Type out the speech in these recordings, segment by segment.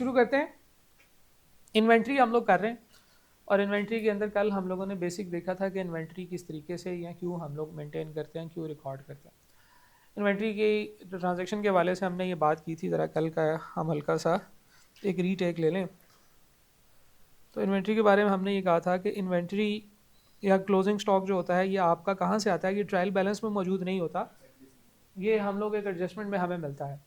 शुरू करते हैं। इन्वेंट्री हम लोग कर रहे हैं और इन्वेंट्री के अंदर कल हम लोगों ने बेसिक देखा था कि इन्वेंट्री किस तरीके से या क्यों हम लोग मेंटेन करते हैं, क्यों रिकॉर्ड करते हैं। इन्वेंट्री की ट्रांजैक्शन के हवाले से हमने ये बात की थी, ज़रा कल का हम हल्का सा एक रीटेक ले लें। तो इन्वेंट्री के बारे में हमने ये कहा था कि इन्वेंट्री या क्लोजिंग स्टॉक जो होता है ये आपका कहाँ से आता है, ये ट्रायल बैलेंस में मौजूद नहीं होता, ये हम लोग एक एडजस्टमेंट में हमें मिलता है।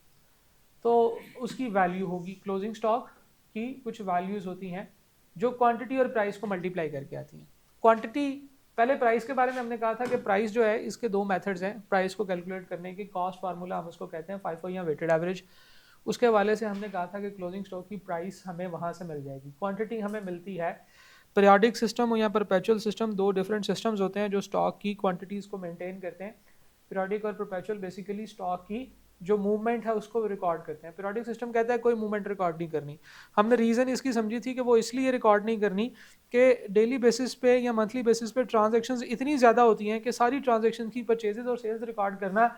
तो उसकी वैल्यू होगी, क्लोजिंग स्टॉक की कुछ वैल्यूज़ होती हैं जो क्वांटिटी और प्राइस को मल्टीप्लाई करके आती हैं। क्वांटिटी, पहले प्राइस के बारे में हमने कहा था कि प्राइस जो है इसके दो मेथड्स हैं प्राइस को कैलकुलेट करने की। कॉस्ट फार्मूला हम उसको कहते हैं FIFO या वेटेड एवरेज। उसके हवाले से हमने कहा था कि क्लोजिंग स्टॉक की प्राइस हमें वहाँ से मिल जाएगी। क्वांटिटी हमें मिलती है पीरियोडिक सिस्टम या परपेचुअल सिस्टम, दो डिफरेंट सिस्टम्स होते हैं जो स्टॉक की क्वांटिटीज़ को मेंटेन करते हैं। पीरियोडिक और परपेचुअल बेसिकली स्टॉक की जो मूवमेंट है उसको रिकॉर्ड करते हैं। पीरियोडिक सिस्टम कहता है कोई मूवमेंट रिकॉर्ड नहीं करनी। हमने रीज़न इसकी समझी थी कि वो इसलिए रिकॉर्ड नहीं करनी कि डेली बेसिस पे या मंथली बेसिस पे ट्रांजैक्शंस इतनी ज़्यादा होती हैं कि सारी ट्रांजैक्शन की परचेजेज और सेल्स रिकॉर्ड करना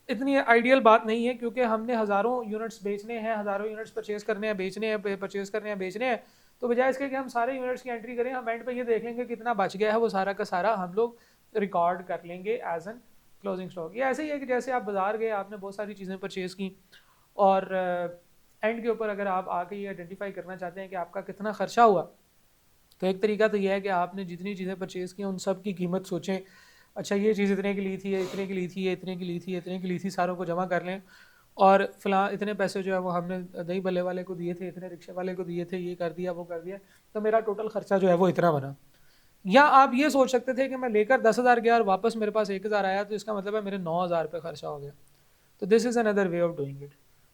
इतनी आइडियल बात नहीं है, क्योंकि हमने हज़ारों यूनिट्स बेचने हैं, हज़ारों यूनिट्स परचेज करने हैं, बेचने हैं, परचेज करने हैं, बेचने हैं। तो बजाय इसके कि हम सारे यूनिट्स की एंट्री करें, हम एंड पे ये देखेंगे कितना बच गया है, वो सारा का सारा हम लोग रिकॉर्ड कर लेंगे एज एन क्लोजिंग स्टॉक। ये ऐसे ही है कि जैसे आप बाजार गए, आपने बहुत सारी चीज़ें परचेज़ की और एंड के ऊपर अगर आप आके ये आइडेंटिफाई करना चाहते हैं कि आपका कितना खर्चा हुआ, तो एक तरीका तो यह है कि आपने जितनी चीज़ें परचेज़ की उन सब की कीमत सोचें। अच्छा, ये चीज़ इतने की ली थी, ये इतने की ली थी, ये इतने की ली थी, ये इतने की ली थी, सारों को जमा कर लें और फ़लाँ इतने पैसे जो है वो हमने दही भल्ले वाले को दिए थे, इतने रिक्शे वाले को दिए थे, ये कर दिया, वो कर दिया, तो मेरा टोटल खर्चा जो है वो इतना बना। या आप ये सोच सकते थे कि मैं लेकर 10,000 गया और वापस मेरे पास 1,000 आया, तो इसका मतलब है मेरे 9,000 रुपये खर्चा हो गया। तो this is another way of doing it.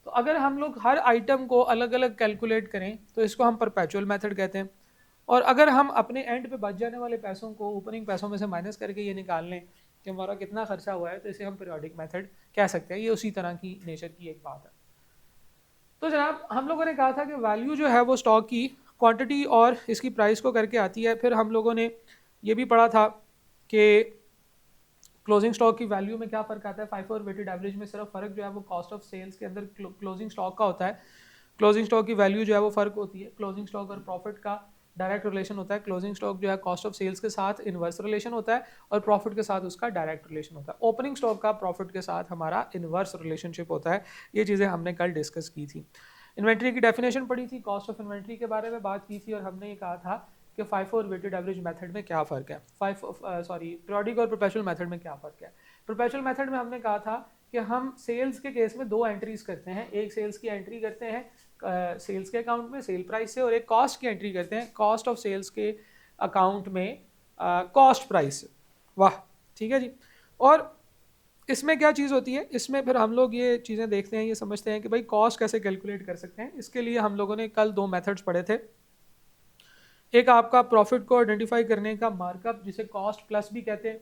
तो अगर हम लोग हर आइटम को अलग अलग कैलकुलेट करें तो इसको हम परपेचुअल मेथड कहते हैं। और अगर हम अपने एंड पे बच जाने वाले पैसों को ओपनिंग पैसों में से माइनस करके ये निकाल लें कि हमारा कितना खर्चा हुआ है, तो इसे हम पीरियोडिक मेथड कह सकते हैं। ये उसी तरह की नेचर की एक बात है। तो जनाब, हम लोगों ने कहा था कि वैल्यू जो है वो स्टॉक की क्वांटिटी और इसकी प्राइस को करके आती है। फिर हम लोगों ने ये भी पढ़ा था कि क्लोजिंग स्टॉक की वैल्यू में क्या फ़र्क आता है। FIFO और वेटेड एवरेज में सिर्फ फ़र्क जो है वो कॉस्ट ऑफ सेल्स के अंदर क्लोजिंग स्टॉक का होता है। क्लोजिंग स्टॉक की वैल्यू जो है वो फ़र्क होती है। क्लोजिंग स्टॉक और प्रॉफिट का डायरेक्ट रिलेशन होता है। क्लोजिंग स्टॉक जो है कॉस्ट ऑफ सेल्स के साथ इन्वर्स रिलेशन होता है और प्रॉफिट के साथ उसका डायरेक्ट रिलेशन होता है। ओपनिंग स्टॉक का प्रॉफिट के साथ हमारा इन्वर्स रिलेशनशिप होता है। ये चीज़ें हमने कल डिस्कस की थी। इन्वेंट्री की डेफिनेशन पढ़ी थी, कॉस्ट ऑफ इन्वेंट्री के बारे में बात की थी और हमने ये कहा था कि FIFO और वेटेड एवरेज मेथड में क्या फ़र्क है, पीरियोडिक और परपेचुअल मेथड में क्या फ़र्क है। परपेचुअल मेथड में हमने कहा था कि हम सेल्स के केस में दो एंट्रीज करते हैं। एक सेल्स की एंट्री करते हैं सेल्स के अकाउंट में सेल प्राइस से, और एक कॉस्ट की एंट्री करते हैं कॉस्ट ऑफ सेल्स के अकाउंट में कॉस्ट प्राइस से। वाह, ठीक है जी। और इसमें क्या चीज़ होती है, इसमें फिर हम लोग ये चीज़ें देखते हैं, ये समझते हैं कि भाई कॉस्ट कैसे कैलकुलेट कर सकते हैं। इसके लिए हम लोगों ने कल दो मेथड्स पढ़े थे। एक आपका प्रॉफिट को आइडेंटिफाई करने का मार्कअप, जिसे कॉस्ट प्लस भी कहते हैं,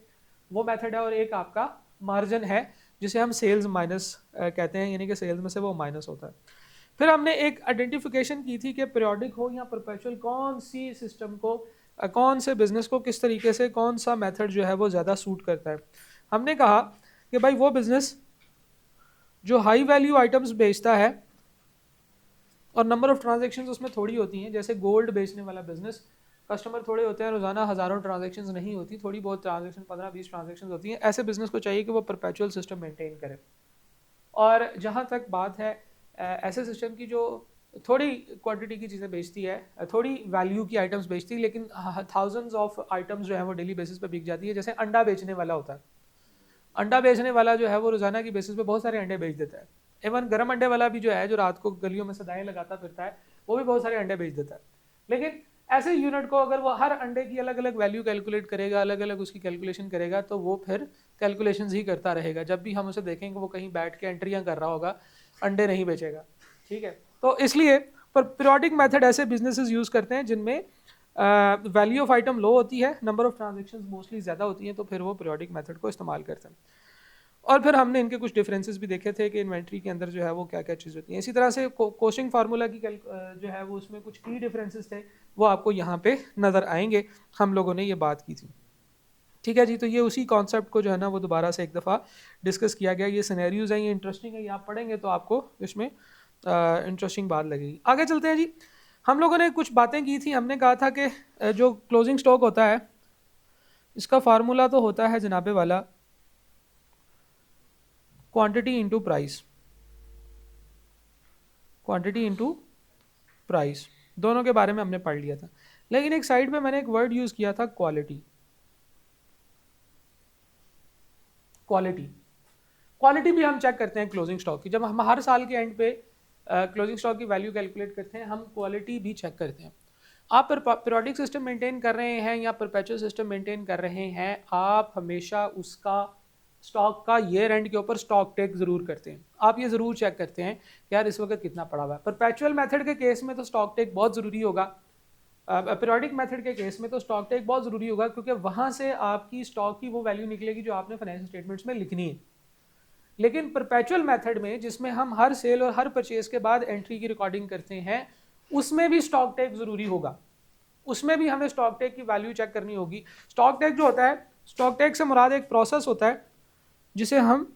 वो मेथड है। और एक आपका मार्जिन है जिसे हम सेल्स माइनस कहते हैं, यानी कि सेल्स में से वो माइनस होता है। फिर हमने एक आइडेंटिफिकेशन की थी कि पीरियोडिक हो या परपेचुअल, कौन सी सिस्टम को कौन से बिजनेस को किस तरीके से कौन सा मेथड जो है वो ज़्यादा सूट करता है। हमने कहा कि भाई वो बिजनेस जो हाई वैल्यू आइटम्स बेचता है और नंबर ऑफ ट्रांजेक्शन्स उसमें थोड़ी होती हैं, जैसे गोल्ड बेचने वाला बिजनेस, कस्टमर थोड़े होते हैं, रोजाना हज़ारों ट्रांजेक्शन्स नहीं होती, थोड़ी बहुत ट्रांजेक्शन 15-20 ट्रांजेक्शन्स होती हैं। ऐसे बिजनेस को चाहिए कि वो परपेचुअल सिस्टम मेंटेन करे। और जहाँ तक बात है ऐसे सिस्टम की जो थोड़ी क्वांटिटी की चीज़ें बेचती है, थोड़ी वैल्यू की आइटम्स बेचती है, लेकिन थाउजेंड्स ऑफ आइटम्स जो है वो डेली बेसिस पे बिक जाती है। जैसे अंडा बेचने वाला होता है, अंडा बेचने वाला जो है वो रोजाना की बेसिस पे बहुत सारे अंडे बेच देता है। इवन गर्म अंडे वाला भी जो है, जो रात को गलियों में सदाएं लगाता फिरता है, वो भी बहुत सारे अंडे बेच देता है। लेकिन ऐसे यूनिट को अगर वो हर अंडे की अलग अलग वैल्यू कैलकुलेट करेगा, अलग अलग उसकी कैलकुलेशन करेगा, तो वो फिर कैलकुलेशंस ही करता रहेगा। जब भी हम उसे देखेंगे वो कहीं बैठ के एंट्रियां कर रहा होगा, अंडे नहीं बेचेगा। ठीक है, तो इसलिए पर पीरियोडिक मेथड ऐसे बिजनेसेस यूज़ करते हैं जिनमें वैल्यू ऑफ आइटम लो होती है, नंबर ऑफ ट्रांजेक्शन्स मोस्टली ज़्यादा होती हैं, तो फिर वो पीरियोडिक मेथड को इस्तेमाल करते हैं। और फिर हमने इनके कुछ डिफरेंसेस भी देखे थे कि इन्वेंट्री के अंदर जो है वो क्या क्या चीज़ होती है। इसी तरह से कोस्टिंग फार्मूला की जो है वो उसमें कुछ की डिफरेंसेस थे, वो आपको यहाँ पे नज़र आएंगे। हम लोगों ने ये बात की थी। ठीक है जी, तो ये उसी कॉन्सेप्ट को जो है ना वो दोबारा से एक दफ़ा डिस्कस किया गया। ये सिनेरियोज हैं, ये इंटरेस्टिंग है, ये आप पढ़ेंगे तो आपको इसमें इंटरेस्टिंग बात लगेगी। आगे चलते हैं जी। हम लोगों ने कुछ बातें की थी, हमने कहा था कि जो क्लोजिंग स्टॉक होता है इसका फार्मूला तो होता है जनाबे वाला quantity into price, quantity into price, दोनों के बारे में हमने पढ़ लिया था। लेकिन एक साइड पे मैंने एक वर्ड यूज़ किया था क्वालिटी। क्वालिटी क्वालिटी भी हम चेक करते हैं क्लोजिंग स्टॉक की। जब हम हर साल के एंड पे क्लोजिंग स्टॉक की वैल्यू कैलकुलेट करते हैं, हम क्वालिटी भी चेक करते हैं। आप पीरियोडिक सिस्टम मेंटेन कर रहे हैं या परपेचुअल सिस्टम मेंटेन कर रहे हैं, आप हमेशा उसका स्टॉक का ईयर एंड के ऊपर स्टॉक टेक जरूर करते हैं। आप ये जरूर चेक करते हैं कि यार इस वक्त कितना पड़ा हुआ है। परपेचुअल मेथड के केस में तो स्टॉक टेक बहुत ज़रूरी होगा, पीरियोडिक मेथड के केस में तो स्टॉक टेक बहुत ज़रूरी होगा, क्योंकि वहाँ से आपकी स्टॉक की वो वैल्यू निकलेगी जो आपने फाइनेंशियल स्टेटमेंट्स में लिखनी है। लेकिन परपेचुअल मेथड में, जिसमें हम हर सेल और हर परचेज के बाद एंट्री की रिकॉर्डिंग करते हैं, उसमें भी स्टॉक टेक ज़रूरी होगा। उसमें भी हमें स्टॉक टेक की वैल्यू चेक करनी होगी। स्टॉक टेक जो होता है, स्टॉक टेक से मुराद एक प्रोसेस होता है जिसे हम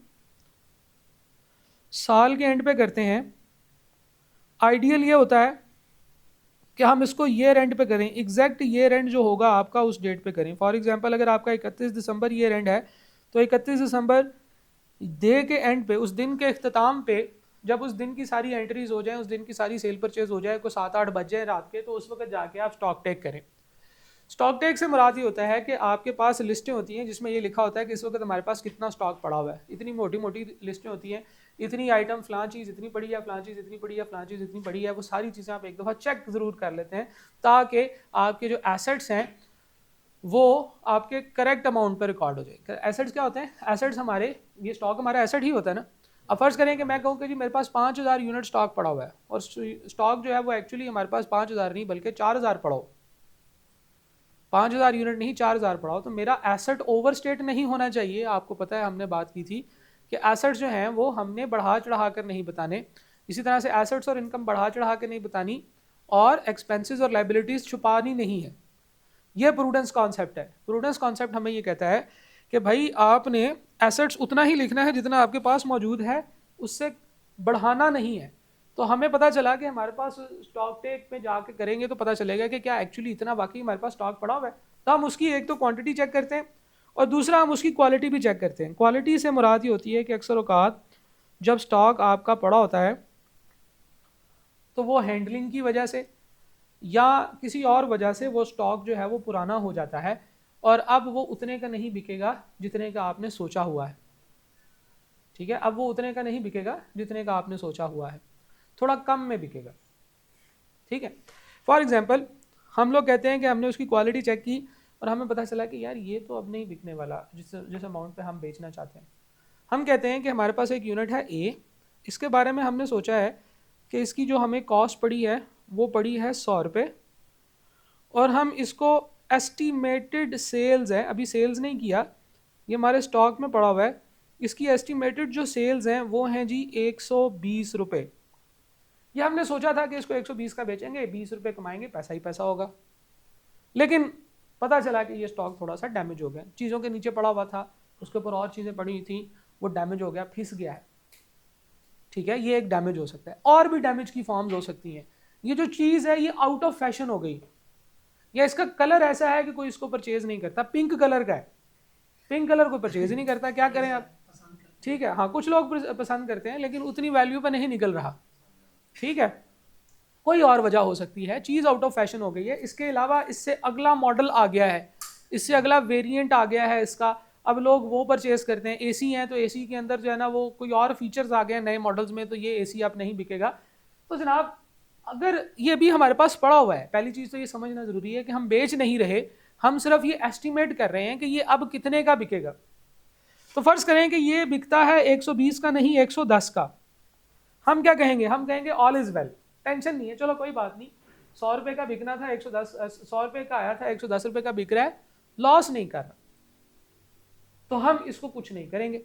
साल के एंड पे करते हैं। आइडियल ये होता है कि हम इसको ईयर एंड पे करें, एग्जैक्ट ईयर एंड जो होगा आपका उस डेट पे करें। फॉर एग्जांपल अगर आपका 31 दिसंबर ईयर एंड है, तो 31 दिसंबर डे के एंड पे, उस दिन के इख्तिताम पे, जब उस दिन की सारी एंट्रीज हो जाएं, उस दिन की सारी सेल परचेज हो जाए, को 7-8 बज जाए रात के, तो उस वक्त जाके आप स्टॉक टेक करें। स्टॉक टेक से मुराद ये होता है कि आपके पास लिस्टें होती हैं जिसमें ये लिखा होता है कि इस वक्त हमारे पास कितना स्टॉक पड़ा हुआ है। इतनी मोटी मोटी लिस्टें होती हैं, इतनी आइटम, फलां चीज़ इतनी पड़ी है, फलां चीज़ इतनी पड़ी है, फलां चीज़ इतनी पड़ी है। वो सारी चीज़ें आप एक दफ़ा चेक ज़रूर कर लेते हैं, ताकि आपके जो एसेट्स हैं वो आपके करेक्ट अमाउंट पर रिकॉर्ड हो जाए। एसेट्स क्या होते हैं? एसेट्स हमारे, ये स्टॉक हमारा एसेट ही होता है ना। अब फर्ज करें कि मैं कहूँ कि जी मेरे पास 5000 यूनिट स्टॉक पड़ा हुआ है, और स्टॉक जो है वो एक्चुअली हमारे पास 5000 नहीं बल्कि 4000 पड़ा हो। 5000 यूनिट नहीं, 4000 पड़ा हो, तो मेरा एसेट ओवरस्टेट नहीं होना चाहिए। आपको पता है हमने बात की थी कि एसेट्स जो हैं वो हमने बढ़ा चढ़ा कर नहीं बताने। इसी तरह से एसेट्स और इनकम बढ़ा चढ़ा कर नहीं बतानी, और एक्सपेंसेस और लाइबिलिटीज छुपानी नहीं है। ये प्रूडेंस कॉन्सेप्ट है। प्रूडेंस कॉन्सेप्ट हमें ये कहता है कि भाई आपने एसेट्स उतना ही लिखना है जितना आपके पास मौजूद है, उससे बढ़ाना नहीं है। तो हमें पता चला कि हमारे पास स्टॉक टेक में जाके करेंगे तो पता चलेगा कि क्या एक्चुअली इतना वाकई हमारे पास स्टॉक पड़ा हुआ है। तो हम उसकी एक तो क्वांटिटी चेक करते हैं, और दूसरा हम उसकी क्वालिटी भी चेक करते हैं। क्वालिटी से मुराद ये होती है कि अक्सर औकात जब स्टॉक आपका पड़ा होता है तो वो हैंडलिंग की वजह से या किसी और वजह से वो स्टॉक जो है वो पुराना हो जाता है, और अब वो उतने का नहीं बिकेगा जितने का आपने सोचा हुआ है। ठीक है, अब वो उतने का नहीं बिकेगा जितने का आपने सोचा हुआ है, थोड़ा कम में बिकेगा। ठीक है, फॉर एग्जांपल हम लोग कहते हैं कि हमने उसकी क्वालिटी चेक की और हमें पता चला कि यार ये तो अब नहीं बिकने वाला जिस अमाउंट पे हम बेचना चाहते हैं। हम कहते हैं कि हमारे पास एक यूनिट है ए, इसके बारे में हमने सोचा है कि इसकी जो हमें कॉस्ट पड़ी है वो पड़ी है 100 रुपये, और हम इसको एस्टिमेटेड सेल्स है, अभी सेल्स नहीं किया, ये हमारे स्टॉक में पड़ा हुआ है, इसकी एस्टिमेटेड जो सेल्स हैं वो हैं जी 120 रुपये। ये हमने सोचा था कि इसको 120 का बेचेंगे, 20 रुपये कमाएंगे, पैसा ही पैसा होगा। लेकिन पता चला कि ये स्टॉक थोड़ा सा डैमेज हो गया, चीज़ों के नीचे पड़ा हुआ था, उसके ऊपर और चीज़ें पड़ी हुई थी, वो डैमेज हो गया, फिस गया है। ठीक है, ये एक डैमेज हो सकता है। और भी डैमेज की फॉर्म्स हो सकती हैं। ये जो चीज़ है ये आउट ऑफ फैशन हो गई, या इसका कलर ऐसा है कि कोई इसको परचेज नहीं करता, पिंक कलर का है, पिंक कलर को परचेज ही नहीं करता, क्या करें आप? ठीक है, हाँ कुछ लोग पसंद करते हैं लेकिन उतनी वैल्यू पर नहीं निकल रहा। ठीक है, कोई और वजह हो सकती है, चीज़ आउट ऑफ फैशन हो गई है। इसके अलावा इससे अगला मॉडल आ गया है, इससे अगला वेरिएंट आ गया है इसका, अब लोग वो परचेज करते हैं। एसी है तो एसी के अंदर जो है ना वो कोई और फीचर्स आ गए हैं नए मॉडल्स में, तो ये एसी अब नहीं बिकेगा। तो जनाब अगर ये भी हमारे पास पड़ा हुआ है, पहली चीज़ तो ये समझना ज़रूरी है कि हम बेच नहीं रहे, हम सिर्फ ये एस्टिमेट कर रहे हैं कि ये अब कितने का बिकेगा। तो फर्ज करें कि ये बिकता है 120 का नहीं 110 का, हम क्या कहेंगे? हम कहेंगे ऑल इज वेल, टेंशन नहीं है, चलो कोई बात नहीं, 100 रुपये का बिकना था 110, 100 रुपये का आया था 110 रुपये का बिक रहा है, लॉस नहीं कर रहा, तो हम इसको कुछ नहीं करेंगे।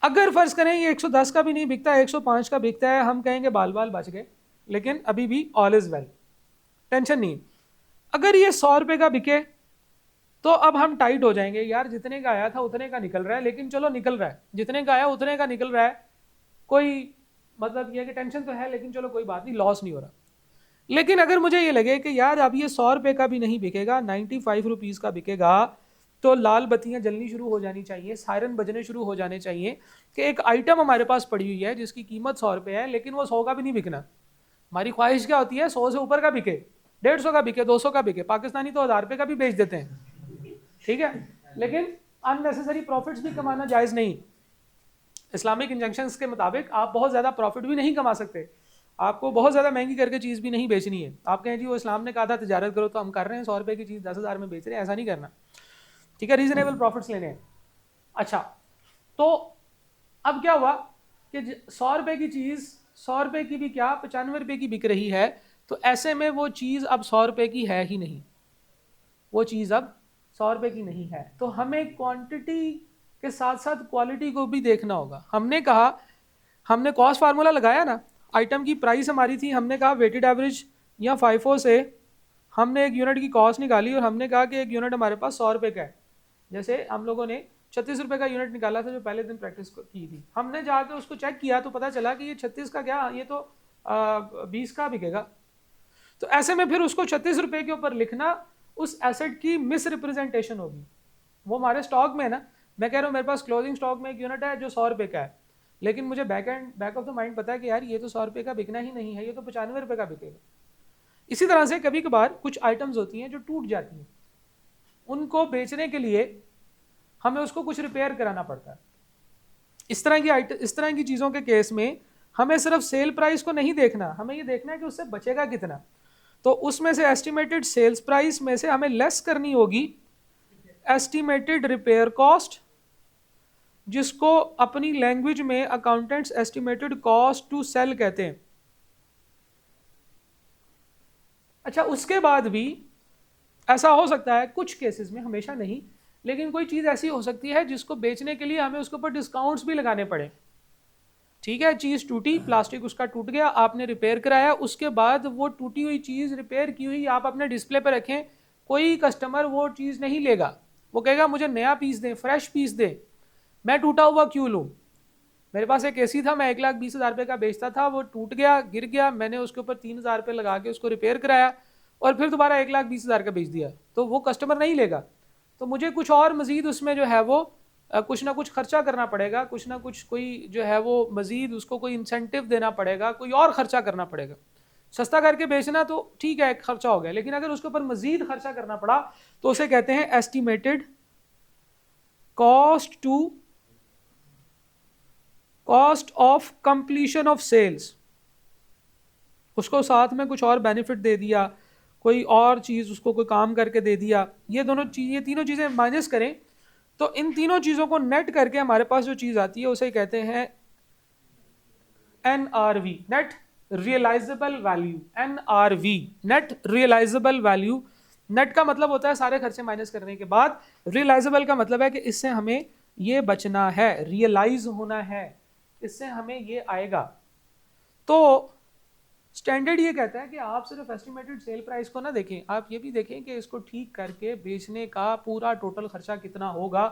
अगर फर्ज करें ये 110 का भी नहीं बिकता, 105 का बिकता है, हम कहेंगे बाल बाल बच गए, लेकिन अभी भी ऑल इज वेल, टेंशन नहीं। अगर ये 100 रुपये का बिके तो अब हम टाइट हो जाएंगे, यार जितने का आया था उतने का निकल रहा है, लेकिन चलो निकल रहा है, जितने का आया उतने का निकल रहा है, कोई मतलब ये है कि टेंशन तो है लेकिन चलो कोई बात नहीं, लॉस नहीं हो रहा। लेकिन अगर मुझे ये लगे कि यार अब ये 100 रुपये का भी नहीं बिकेगा, 95 रुपीज़ का बिकेगा, तो लाल बत्तियां जलनी शुरू हो जानी चाहिए, सायरन बजने शुरू हो जाने चाहिए कि एक आइटम हमारे पास पड़ी हुई है जिसकी कीमत 100 रुपये है, लेकिन वो 100 का भी नहीं बिकना। हमारी ख्वाहिश क्या होती है, 100 से ऊपर का बिके, 150 का बिके, 200 का बिके। पाकिस्तानी तो 1000 रुपये का भी बेच देते हैं, ठीक है, लेकिन अननेसेसरी प्रॉफिट्स भी कमाना जायज़ नहीं। इस्लामिक इंजंक्शंस के मुताबिक आप बहुत ज़्यादा प्रॉफिट भी नहीं कमा सकते, आपको बहुत ज़्यादा महंगी करके चीज़ भी नहीं बेचनी है। आप कहें जी वो इस्लाम ने कहा था तिजारत करो तो हम कर रहे हैं, 100 रुपये की चीज़ 10,000 में बेच रहे हैं, ऐसा नहीं करना, ठीक है, रीजनेबल प्रॉफिट्स लेने हैं। अच्छा, तो अब क्या हुआ कि 100 रुपये की चीज़ 100 रुपये की भी क्या 95 रुपये की बिक रही है, तो ऐसे में वो चीज़ अब 100 रुपये की है ही नहीं, वो चीज़ अब 100 रुपये की नहीं है। तो हमें क्वांटिटी के साथ साथ क्वालिटी को भी देखना होगा। हमने कहा, हमने कॉस्ट फार्मूला लगाया ना, आइटम की प्राइस हमारी थी, हमने कहा वेटेड एवरेज या फाइफो से हमने एक यूनिट की कॉस्ट निकाली और हमने कहा कि एक यूनिट हमारे पास 100 रुपये का है। जैसे हम लोगों ने 36 रुपये का यूनिट निकाला था जो पहले दिन प्रैक्टिस की थी, हमने जाकर उसको चेक किया तो पता चला कि ये 36 का क्या, ये तो 20 का बिकेगा। तो ऐसे में फिर उसको 36 रुपये के ऊपर लिखना उस एसेट की मिस रिप्रेजेंटेशन होगी। वो हमारे स्टॉक में है ना, मैं कह रहा हूँ मेरे पास क्लोजिंग स्टॉक में एक यूनिट है जो 100 रुपये का है, लेकिन मुझे बैक ऑफ द माइंड पता है कि यार ये तो 100 रुपये का बिकना ही नहीं है, ये तो 95 रुपये का बिकेगा। इसी तरह से कभी कभार कुछ आइटम्स होती हैं जो टूट जाती हैं, उनको बेचने के लिए हमें उसको कुछ रिपेयर कराना पड़ता है। इस तरह की चीज़ों के केस में हमें सिर्फ सेल प्राइस को नहीं देखना, हमें ये देखना है कि उससे बचेगा कितना। तो उसमें से एस्टिमेटेड सेल्स प्राइस में से हमें लेस करनी होगी एस्टिमेटेड रिपेयर कॉस्ट, जिसको अपनी लैंग्वेज में accountants estimated cost to sell कहते हैं। अच्छा, उसके बाद भी ऐसा हो सकता है कुछ केसेस में, हमेशा नहीं, लेकिन कोई चीज़ ऐसी हो सकती है जिसको बेचने के लिए हमें उसके ऊपर डिस्काउंट्स भी लगाने पड़े। ठीक है, चीज़ टूटी, प्लास्टिक उसका टूट गया, आपने रिपेयर कराया, उसके बाद वो टूटी हुई चीज़ रिपेयर की हुई आप अपने डिस्प्ले पर रखें, कोई कस्टमर वो चीज़ नहीं लेगा, वो कहेगा मुझे नया पीस दें, फ्रेश पीस दें, मैं टूटा हुआ क्यों लूँ। मेरे पास एक एसी था, मैं 1,20,000 रुपये का बेचता था, वो टूट गया, गिर गया, मैंने उसके ऊपर 3,000 रुपये लगा के उसको रिपेयर कराया और फिर दोबारा 1,20,000 का बेच दिया, तो वो कस्टमर नहीं लेगा। तो मुझे कुछ और मज़ीद उसमें जो है वो कुछ ना कुछ खर्चा करना पड़ेगा, कुछ ना कुछ कोई जो है वो मज़ीद उसको कोई इंसेंटिव देना पड़ेगा, कोई और ख़र्चा करना पड़ेगा। सस्ता करके बेचना तो ठीक है, एक खर्चा हो गया, लेकिन अगर उसके ऊपर मज़ीद खर्चा करना पड़ा तो उसे कहते हैं estimated cost to cost of completion of sales. उसको साथ में कुछ और बेनिफिट दे दिया, कोई और चीज़ उसको कोई काम करके दे दिया, ये तीनों चीज़ें माइनस करें तो इन तीनों चीज़ों को नेट करके हमारे पास जो चीज़ आती है उसे कहते हैं NRV, net realisable value. NRV, net realisable value. Net का मतलब होता है सारे खर्चे माइनस करने के बाद, रियलाइजेबल का मतलब है कि इससे हमें ये बचना है, रियलाइज होना है, इससे हमें ये आएगा। तो स्टैंडर्ड ये कहता है कि आप सिर्फ एस्टिमेटेड सेल प्राइस को ना देखें, आप ये भी देखें कि इसको ठीक करके बेचने का पूरा टोटल खर्चा कितना होगा।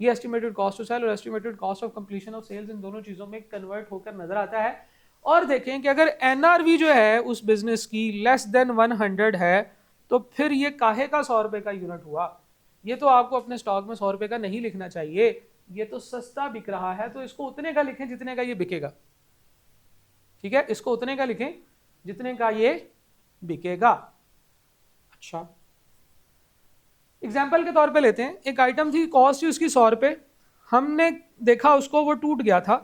ये एस्टिमेटेड कॉस्ट टू सेल और estimated cost of completion of sales इन दोनों चीज़ों में कन्वर्ट होकर नजर आता है। और देखें कि अगर NRV जो है उस बिजनेस की लेस देन 100 है तो फिर ये काहे का 100 रुपये का यूनिट हुआ। ये तो आपको अपने स्टॉक में 100 रुपये का नहीं लिखना चाहिए, ये तो सस्ता बिक रहा है, तो इसको उतने का लिखें जितने का ये बिकेगा। ठीक है, इसको उतने का लिखें जितने का ये बिकेगा। अच्छा, एग्जाम्पल के तौर पे लेते हैं, एक आइटम थी, कॉस्ट थी उसकी 100 रुपये, हमने देखा उसको वो टूट गया था,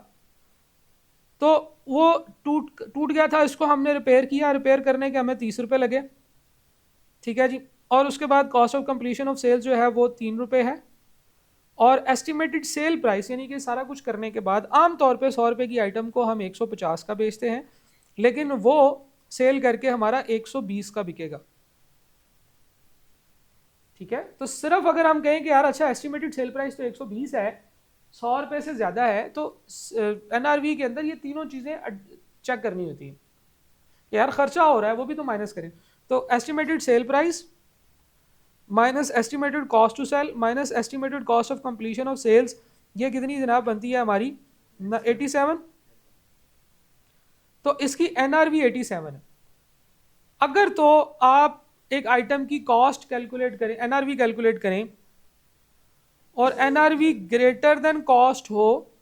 तो वो टूट गया था, इसको हमने रिपेयर किया, रिपेयर करने के हमें 30 रुपये लगे। ठीक है जी, और उसके बाद cost of completion of sales जो है वो 3 रुपये है, और एस्टिमेटेड सेल प्राइस यानी कि सारा कुछ करने के बाद आमतौर पे 100 रुपये की आइटम को हम 150 का बेचते हैं, लेकिन वो सेल करके हमारा 120 का बिकेगा। ठीक है, तो सिर्फ अगर हम कहें कि यार अच्छा एस्टिमेटेड सेल प्राइस तो 120 है, 100 रुपये से ज़्यादा है, तो NRV के अंदर ये तीनों चीज़ें चेक करनी होती हैं। यार खर्चा हो रहा है वो भी तो माइनस करें, तो estimated sale price minus estimated cost to sell minus estimated cost of completion of sales, ये कितनी जनाब बनती है हमारी 87। तो इसकी NRV 87 है। अगर तो आप एक आइटम की कॉस्ट कैलकुलेट करें, NRV कैलकुलेट करें, और NRV ग्रेटर देन कॉस्ट हो,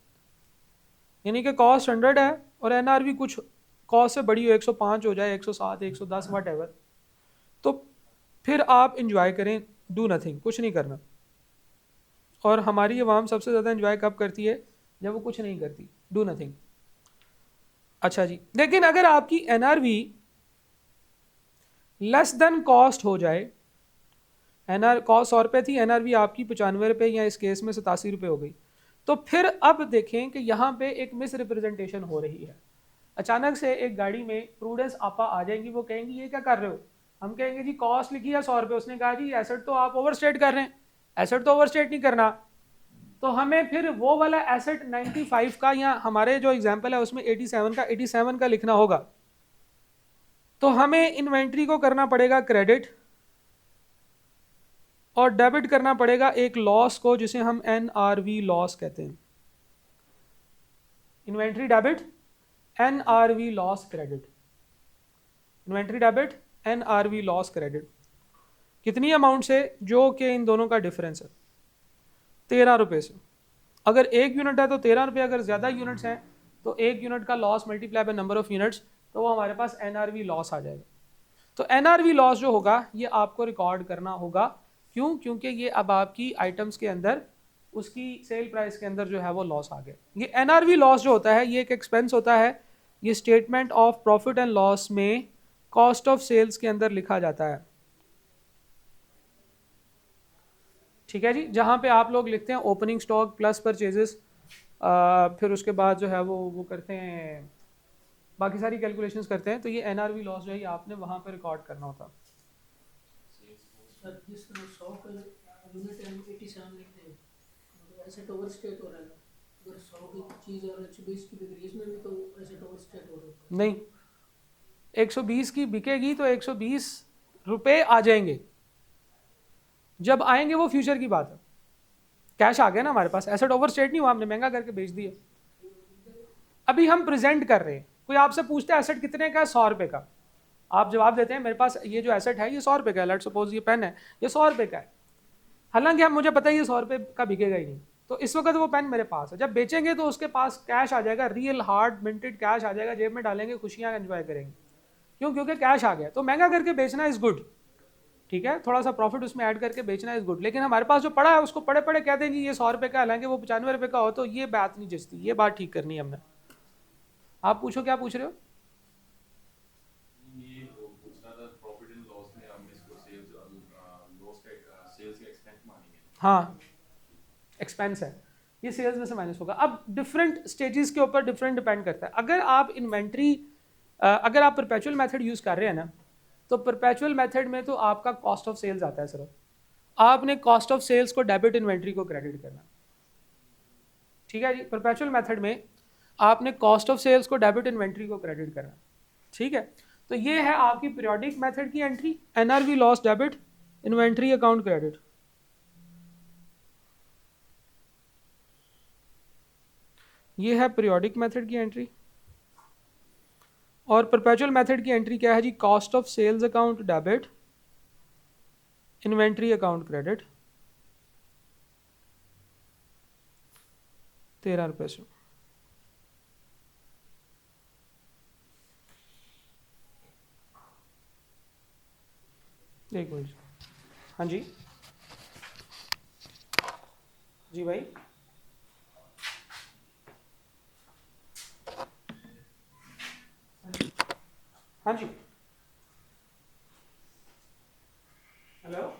यानी कि कॉस्ट 100 है और NRV कुछ कॉस्ट से बड़ी हो, 105 हो जाए, 107, 110 वट एवर, तो फिर आप इंजॉय करें, डू नथिंग, कुछ नहीं करना। और हमारी आवाम सबसे ज़्यादा इंजॉय कब करती है? जब वो कुछ नहीं करती, डू नथिंग। अच्छा जी, लेकिन अगर आपकी NRV लेस देन कॉस्ट हो जाए, कॉस्ट 100 रुपये थी, NRV आपकी 95 रुपये या इस केस में 87 रुपये हो गई, तो फिर अब देखें कि यहाँ पे एक मिस रिप्रेजेंटेशन हो रही है। अचानक से एक गाड़ी में प्रूडेंस आपा आ जाएंगी, वो कहेंगी ये क्या कर रहे हो? हम कहेंगे जी कॉस्ट लिखी है 100 रुपये, उसने कहा जी एसेट तो आप ओवरस्टेट कर रहे हैं। एसेट तो ओवरस्टेट नहीं करना, तो हमें फिर वो वाला एसेट 95 का, या हमारे जो एग्जाम्पल है उसमें 87 का लिखना होगा। तो हमें इन्वेंट्री को करना पड़ेगा क्रेडिट, और डेबिट करना पड़ेगा एक लॉस को जिसे हम NRV लॉस कहते हैं। Inventory debit, NRV loss credit. Inventory debit, NRV loss credit. कितनी अमाउंट से? जो कि इन दोनों का डिफरेंस है, 13 रुपये से। अगर 1 यूनिट है तो 13 रुपये, अगर ज़्यादा यूनिट्स हैं तो 1 यूनिट का loss multiply by number of units, तो वो हमारे पास NRV लॉस आ जाएगा। तो NRV लॉस जो होगा ये आपको रिकॉर्ड करना होगा। क्यों? क्योंकि ये अब आपकी आइटम्स के अंदर, उसकी सेल प्राइस के अंदर जो है वो लॉस आ गया। ये NRV लॉस जो होता है ये एक एक्सपेंस होता है, ये statement of profit and loss में कॉस्ट ऑफ सेल्स के अंदर लिखा जाता है। ठीक है जी, जहाँ पे आप लोग लिखते हैं ओपनिंग स्टॉक प्लस परचेजेस, फिर उसके बाद जो है वो करते हैं, बाकी सारी कैलकुलेशंस करते हैं, तो ये NRV लॉस जो है आपने वहाँ पर रिकॉर्ड करना होता। सर जिस 100 का यूनिट 87 लिखते हैं, मतलब एसेट ओवरस्टेट हो रहा है। अगर 100 की चीज़ और 120 की बिक रही है, इसमें भी तो एसेट ओवरस्टेट हो रहा है। नहीं, 120 की बिकेगी तो 120 रुपये आ जाएंगे। जब आएंगे वो फ्यूचर की बात है, कैश आ गया ना हमारे पास, एसेट ओवरस्टेट नहीं हुआ, हमने महंगा करके बेच दिया। अभी हम प्रेजेंट कर रहे हैं, कोई आपसे पूछता है एसेट कितने का है? 100 रुपये का। आप जवाब देते हैं मेरे पास ये जो एसेट है ये 100 रुपये का है, लेट्स सपोज ये पेन है, ये 100 रुपये का है। हालांकि हम, मुझे पता है ये 100 रुपये का बिकेगा ही नहीं, तो इस वक्त वो पेन मेरे पास है। जब बेचेंगे तो उसके पास कैश आ जाएगा, रियल हार्ड मिंटेड कैश आ जाएगा, जेब में डालेंगे, खुशियां एंजॉय करेंगे। क्यों? क्योंकि कैश आ गया। तो महंगा करके बेचना इज गुड, ठीक है, थोड़ा सा प्रॉफिट उसमें ऐड करके बेचना इज गुड, लेकिन हमारे पास जो पड़ा है उसको पड़े पड़े कहते हैं जी ये 100 रुपये का, हालांकि वो 95 रुपये का हो, तो ये बात नहीं जचती, ये बात ठीक करनी है हमने। आप पूछो, क्या पूछ रहे हो? ये पूछ रहा था प्रॉफिट एंड लॉस में हम इसको सेल्स लॉस का सेल्स का एक्सपेंस मानेंगे। हाँ, एक्सपेंस है, ये सेल्स में से माइनस होगा। अब डिफरेंट स्टेजेस के ऊपर डिफरेंट डिपेंड करता है। अगर आप इन्वेंट्री, अगर आप परपेचुअल मेथड यूज़ कर रहे हैं ना, तो परपेचुअल मेथड में तो आपका कॉस्ट ऑफ सेल्स आता है सिर्फ, आपने कॉस्ट ऑफ सेल्स को डेबिट, इन्वेंट्री को क्रेडिट करना। ठीक है जी, परपेचुअल मेथड में आपने कॉस्ट ऑफ सेल्स को डेबिट, इन्वेंट्री को क्रेडिट करना। ठीक है, तो ये है आपकी पीरियोडिक मेथड की entry, NRV loss debit, inventory account credit. ये है पीरियोडिक मेथड की एंट्री। और परपेचुअल मेथड की एंट्री क्या है जी? Cost of sales account debit, inventory account credit, 13 रुपये से। एक मिनट, हाँ जी, जी भाई, हाँ जी, हेलो,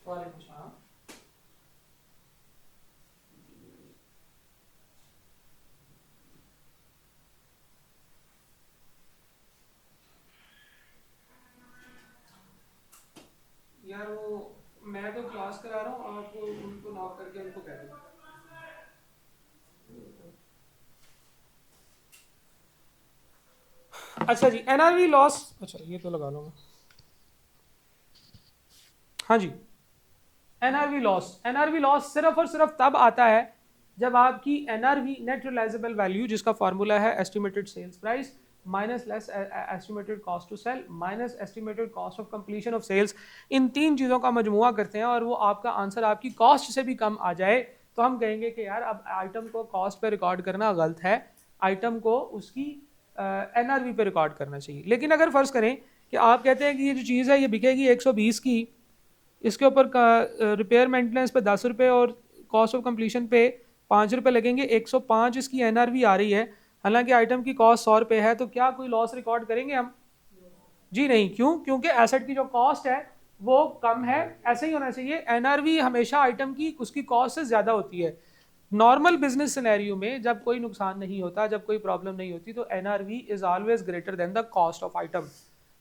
वालेकुम सलाम। यार वो मैं तो क्लास करा रहा हूँ, आप उनको नॉक करके उनको कह दो। अच्छा जी, एनआरवी लॉस, अच्छा ये तो लगा लूँगा, हाँ जी। एनआरवी लॉस सिर्फ और सिर्फ तब आता है जब आपकी एनआरवी नेट रियलाइजेबल वैल्यू, जिसका फॉर्मूला है estimated sales price minus less estimated cost to sell minus estimated cost of completion of sales, इन तीन चीज़ों का मजमुआ करते हैं और वो आपका आंसर आपकी कॉस्ट से भी कम आ जाए तो हम कहेंगे कि यार अब आइटम को कॉस्ट पे रिकॉर्ड करना गलत है, आइटम को उसकी एनआरवी पे रिकॉर्ड करना चाहिए। लेकिन अगर फ़र्ज़ करें कि आप कहते हैं कि ये जो चीज़ है ये बिकेगी 120 की, इसके ऊपर रिपेयर मेंटेनेंस पे 10 रुपये और कॉस्ट ऑफ कंप्लीशन पे 5 रुपये लगेंगे, 105 इसकी एनआरवी आ रही है, हालांकि आइटम की कॉस्ट 100 रुपये है, तो क्या कोई लॉस रिकॉर्ड करेंगे हम? जी नहीं। क्यों? क्योंकि एसेट की जो कॉस्ट है वो कम है, ऐसे ही होना चाहिए। एनआरवी हमेशा आइटम की उसकी कॉस्ट से ज़्यादा होती है। नॉर्मल बिजनेस सिनेरियो में जब कोई नुकसान नहीं होता, जब कोई प्रॉब्लम नहीं होती, तो NRV is always greater than the cost of item,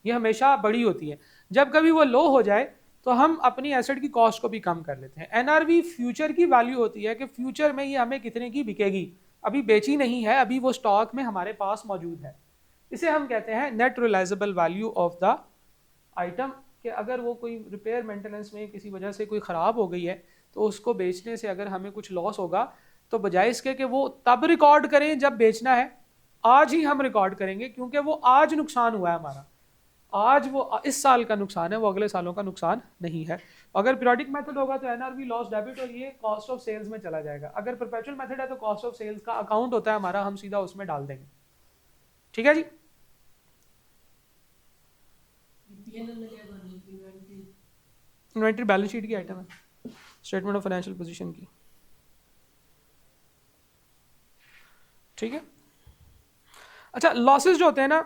ये हमेशा बड़ी होती है। जब कभी वो लो हो जाए तो हम अपनी एसेट की कॉस्ट को भी कम कर लेते हैं। एनआरवी फ्यूचर की वैल्यू होती है कि फ्यूचर में ये हमें कितने की बिकेगी, अभी बेची नहीं है, अभी वो स्टॉक में हमारे पास मौजूद है। इसे हम कहते हैं net realisable value of the item, कि अगर वो कोई रिपेयर मेंटेनेंस में किसी वजह से कोई ख़राब हो गई है तो उसको बेचने से अगर हमें कुछ लॉस होगा तो बजाय इसके कि वो तब रिकॉर्ड करें जब बेचना है, आज ही हम रिकॉर्ड करेंगे, क्योंकि वो आज नुकसान हुआ है हमारा, आज वो इस साल का नुकसान है, वो अगले सालों का नुकसान नहीं है। अगर पीरियोडिक मेथड होगा तो एनआरवी लॉस डेबिट और ये कॉस्ट ऑफ सेल्स में चला जाएगा। अगर परपेचुअल मेथड है तो कॉस्ट ऑफ सेल्स का अकाउंट होता है हमारा, हम सीधा उसमें डाल देंगे। ठीक है जी। इन्वेंट्री बैलेंस शीट की आइटम है, स्टेटमेंट ऑफ फाइनेंशियल पोजीशन की। ठीक है। अच्छा, लॉसेस जो होते हैं ना,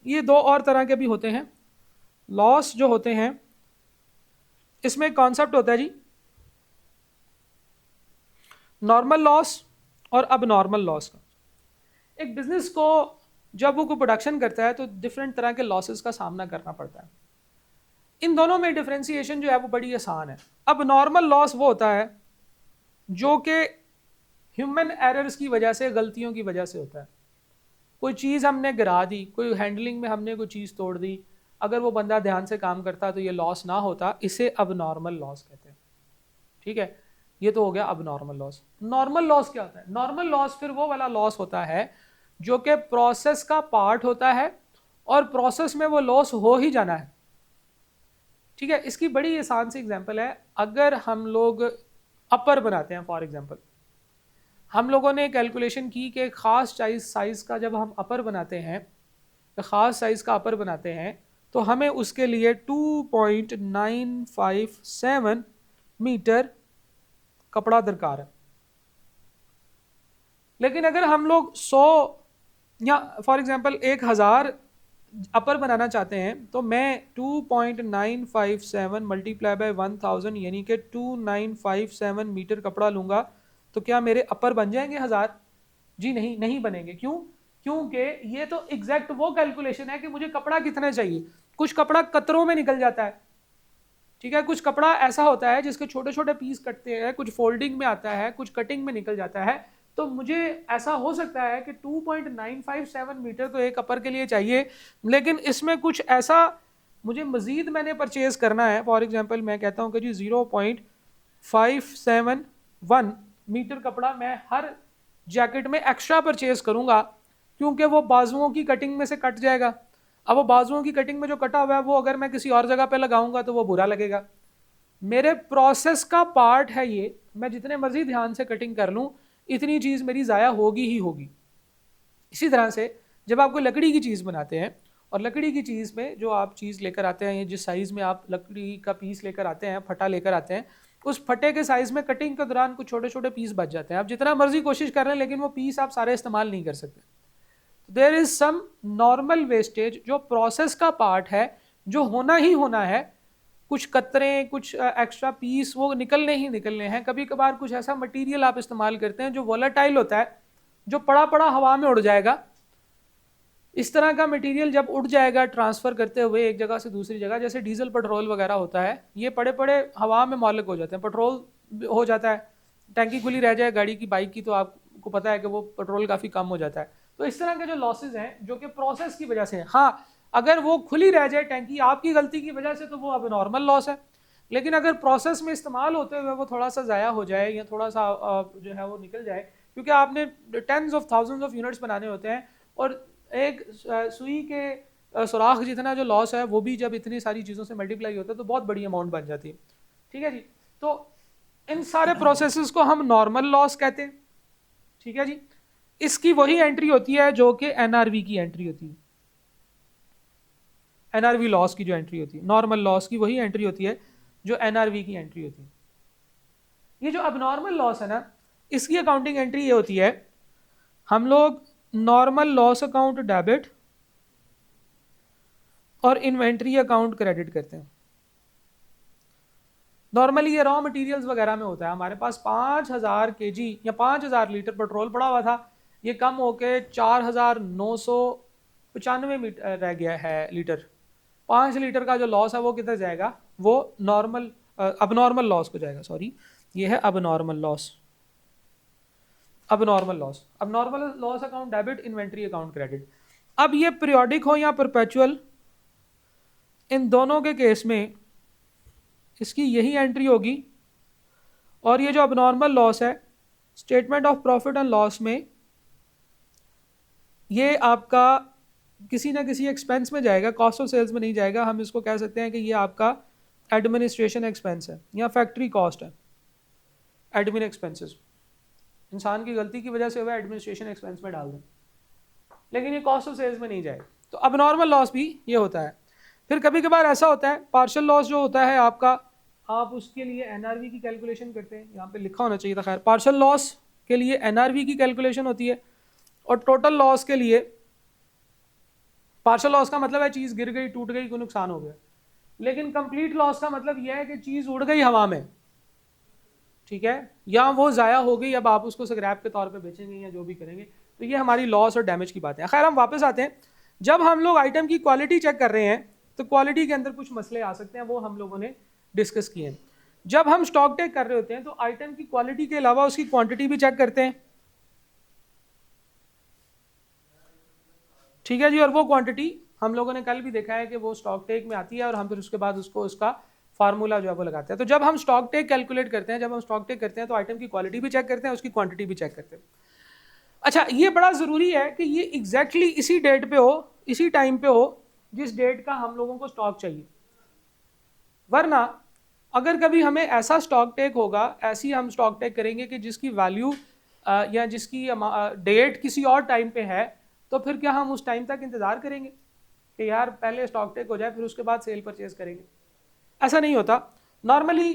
ये दो और तरह के भी होते हैं। लॉस जो होते हैं इसमें एक कॉन्सेप्ट होता है जी नॉर्मल लॉस और अब नॉर्मल लॉस का। एक बिजनेस को जब वो कोई प्रोडक्शन करता है तो डिफरेंट तरह के लॉसेस का सामना करना पड़ता है। इन दोनों में डिफरेंशिएशन जो है वो बड़ी आसान है। अब नॉर्मल लॉस वो होता है जो कि ह्यूमन एरर्स की वजह से, गलतियों की वजह से होता है। कोई चीज़ हमने गिरा दी, कोई हैंडलिंग में हमने कोई चीज़ तोड़ दी, अगर वो बंदा ध्यान से काम करता तो ये लॉस ना होता, इसे अब नॉर्मल लॉस कहते हैं। ठीक है, ये तो हो गया अब नॉर्मल लॉस। नॉर्मल लॉस क्या होता है? नॉर्मल लॉस फिर वो वाला लॉस होता है जो कि प्रोसेस का पार्ट होता है और प्रोसेस में वो लॉस हो ही जाना है। ठीक है, इसकी बड़ी आसान सी एग्जांपल है। अगर हम लोग अपर बनाते हैं, फॉर एग्जांपल हम लोगों ने कैलकुलेशन की कि ख़ास साइज़ का जब हम अपर बनाते हैं, ख़ास साइज़ का अपर बनाते हैं तो हमें उसके लिए 2.957 मीटर कपड़ा दरकार है। लेकिन अगर हम लोग 100 या फॉर एग्जांपल 1000 अपर बनाना चाहते हैं तो मैं 2.957 मल्टीप्लाई बाय 1000 यानी कि 2957 मीटर कपड़ा लूँगा, तो क्या मेरे अपर बन जाएंगे 1000? जी नहीं, नहीं बनेंगे। क्यों? क्योंकि ये तो एग्जैक्ट वो कैलकुलेशन है कि मुझे कपड़ा कितना चाहिए। कुछ कपड़ा कतरों में निकल जाता है, ठीक है, कुछ कपड़ा ऐसा होता है जिसके छोटे छोटे पीस कटते हैं, कुछ फोल्डिंग में आता है, कुछ कटिंग में निकल जाता है। तो मुझे ऐसा हो सकता है कि 2.957 मीटर तो एक अपर के लिए चाहिए, लेकिन इसमें कुछ ऐसा मुझे मज़ीद मैंने परचेज़ करना है। फॉर एग्जांपल मैं कहता हूँ कि जी 0.571 मीटर कपड़ा मैं हर जैकेट में एक्स्ट्रा परचेज़ करूँगा, क्योंकि वो बाजुओं की कटिंग में से कट जाएगा। अब वो बाजुओं की कटिंग में जो कटा हुआ है वो अगर मैं किसी और जगह पे लगाऊंगा तो वो बुरा लगेगा। मेरे प्रोसेस का पार्ट है ये, मैं जितने मर्जी ध्यान से कटिंग कर लूँ इतनी चीज़ मेरी ज़ाया होगी ही होगी। इसी तरह से जब आप कोई लकड़ी की चीज़ बनाते हैं और लकड़ी की चीज़ में जो आप चीज़ लेकर आते हैं, जिस साइज़ में आप लकड़ी का पीस लेकर आते हैं, फटा लेकर आते हैं, उस फटे के साइज़ में कटिंग के दौरान कुछ छोटे छोटे पीस बच जाते हैं। आप जितना मर्जी कोशिश कर रहे हैं लेकिन वो पीस आप सारे इस्तेमाल नहीं कर सकते। There is some normal wastage जो प्रोसेस का पार्ट है, जो होना ही होना है। कुछ कतरें, कुछ एक्स्ट्रा पीस वो निकलने ही निकलने हैं। कभी कभार कुछ ऐसा मटेरियल आप इस्तेमाल करते हैं जो वोलेटाइल होता है, जो पड़ा पड़ा हवा में उड़ जाएगा। इस तरह का मटेरियल जब उड़ जाएगा ट्रांसफ़र करते हुए एक जगह से दूसरी जगह, जैसे डीजल पेट्रोल वगैरह होता है, ये पड़े पड़े हवा में मौलक हो जाते हैं। पेट्रोल हो जाता है, टैंकी खुली रह जाए गाड़ी की, बाइक की, तो आपको पता है कि वो पेट्रोल काफ़ी कम हो जाता है। तो इस तरह के जो लॉसेज हैं जो कि प्रोसेस की वजह से हैं, हाँ अगर वो खुली रह जाए टैंकी आपकी गलती की वजह से तो वो अब नॉर्मल लॉस है, लेकिन अगर प्रोसेस में इस्तेमाल होते हुए वो थोड़ा सा ज़ाया हो जाए या थोड़ा सा जो है वो निकल जाए, क्योंकि आपने tens of thousands of units बनाने होते हैं और एक सुई के सुराख जितना जो लॉस है वो भी जब इतनी सारी चीज़ों से मल्टीप्लाई होता है तो बहुत बड़ी अमाउंट बन जाती है। ठीक है जी, तो इन सारे प्रोसेसेस को हम नॉर्मल लॉस कहते हैं। ठीक है जी, इसकी वही एंट्री होती है जो कि एनआरवी की एंट्री होती है, एनआरवी लॉस की जो एंट्री होती है, नॉर्मल लॉस की वही एंट्री होती है जो एनआरवी की एंट्री होती है। ये जो अबनॉर्मल लॉस है ना, इसकी अकाउंटिंग एंट्री ये होती है, हम लोग नॉर्मल लॉस अकाउंट डेबिट और इन्वेंट्री अकाउंट क्रेडिट करते हैं। नॉर्मली ये रॉ मटेरियल्स वगैरह में होता है, हमारे पास 5000 केजी या 5000 लीटर पेट्रोल पड़ा हुआ था, ये कम होके 4995 रह गया है लीटर। 5 लीटर का जो लॉस है वो किधर जाएगा, वो नॉर्मल अबनॉर्मल लॉस को जाएगा, सॉरी ये है abnormal loss. Abnormal loss, abnormal loss account debit, inventory account credit. अब ये पीरियोडिक हो या परपेचुअल, इन दोनों के केस में इसकी यही एंट्री होगी, और ये जो अबनॉर्मल लॉस है statement of profit and loss में ये आपका किसी ना किसी एक्सपेंस में जाएगा, कॉस्ट ऑफ सेल्स में नहीं जाएगा। हम इसको कह सकते हैं कि ये आपका एडमिनिस्ट्रेशन एक्सपेंस है या फैक्ट्री कॉस्ट है। एडमिन एक्सपेंसेस इंसान की गलती की वजह से वह एडमिनिस्ट्रेशन एक्सपेंस में डाल दें, लेकिन ये कॉस्ट ऑफ सेल्स में नहीं जाएगा। तो अबनॉर्मल लॉस भी ये होता है। फिर कभी कभार ऐसा होता है पार्शियल लॉस जो होता है आपका, आप उसके लिए एनआरवी की कैलकुलेशन करते हैं, यहाँ पे लिखा होना चाहिए था, खैर पार्शियल लॉस के लिए एनआरवी की कैलकुलेशन होती है, और टोटल लॉस के लिए, पार्शियल लॉस का मतलब है चीज़ गिर गई, टूट गई, कोई नुकसान हो गया, लेकिन कंप्लीट लॉस का मतलब यह है कि चीज़ उड़ गई हवा में, ठीक है, या वो ज़ाया हो गई, अब आप उसको स्क्रैप के तौर पे बेचेंगे या जो भी करेंगे, तो ये हमारी लॉस और डैमेज की बात है। खैर हम वापस आते हैं, जब हम लोग आइटम की क्वालिटी चेक कर रहे हैं तो क्वालिटी के अंदर कुछ मसले आ सकते हैं, वो हम लोगों ने डिस्कस किए हैं। जब हम स्टॉक टेक कर रहे होते हैं तो आइटम की क्वालिटी के अलावा उसकी क्वांटिटी भी चेक करते हैं, ठीक है जी, और वो क्वांटिटी हम लोगों ने कल भी देखा है कि वो स्टॉक टेक में आती है, और हम फिर उसके बाद उसको उसका फार्मूला जो है वो लगाते हैं। तो जब हम स्टॉक टेक कैलकुलेट करते हैं, जब हम स्टॉक टेक करते हैं तो आइटम की क्वालिटी भी चेक करते हैं, उसकी क्वांटिटी भी चेक करते हैं। अच्छा, ये बड़ा ज़रूरी है कि ये एग्जैक्टली इसी डेट पे हो, इसी टाइम पे हो जिस डेट का हम लोगों को स्टॉक चाहिए, वरना अगर कभी हमें ऐसा स्टॉक टेक होगा, ऐसी हम स्टॉक टेक करेंगे कि जिसकी वैल्यू या जिसकी डेट किसी और टाइम पे है, तो फिर क्या हम उस टाइम तक इंतज़ार करेंगे कि यार पहले स्टॉक टेक हो जाए फिर उसके बाद सेल परचेज करेंगे? ऐसा नहीं होता। नॉर्मली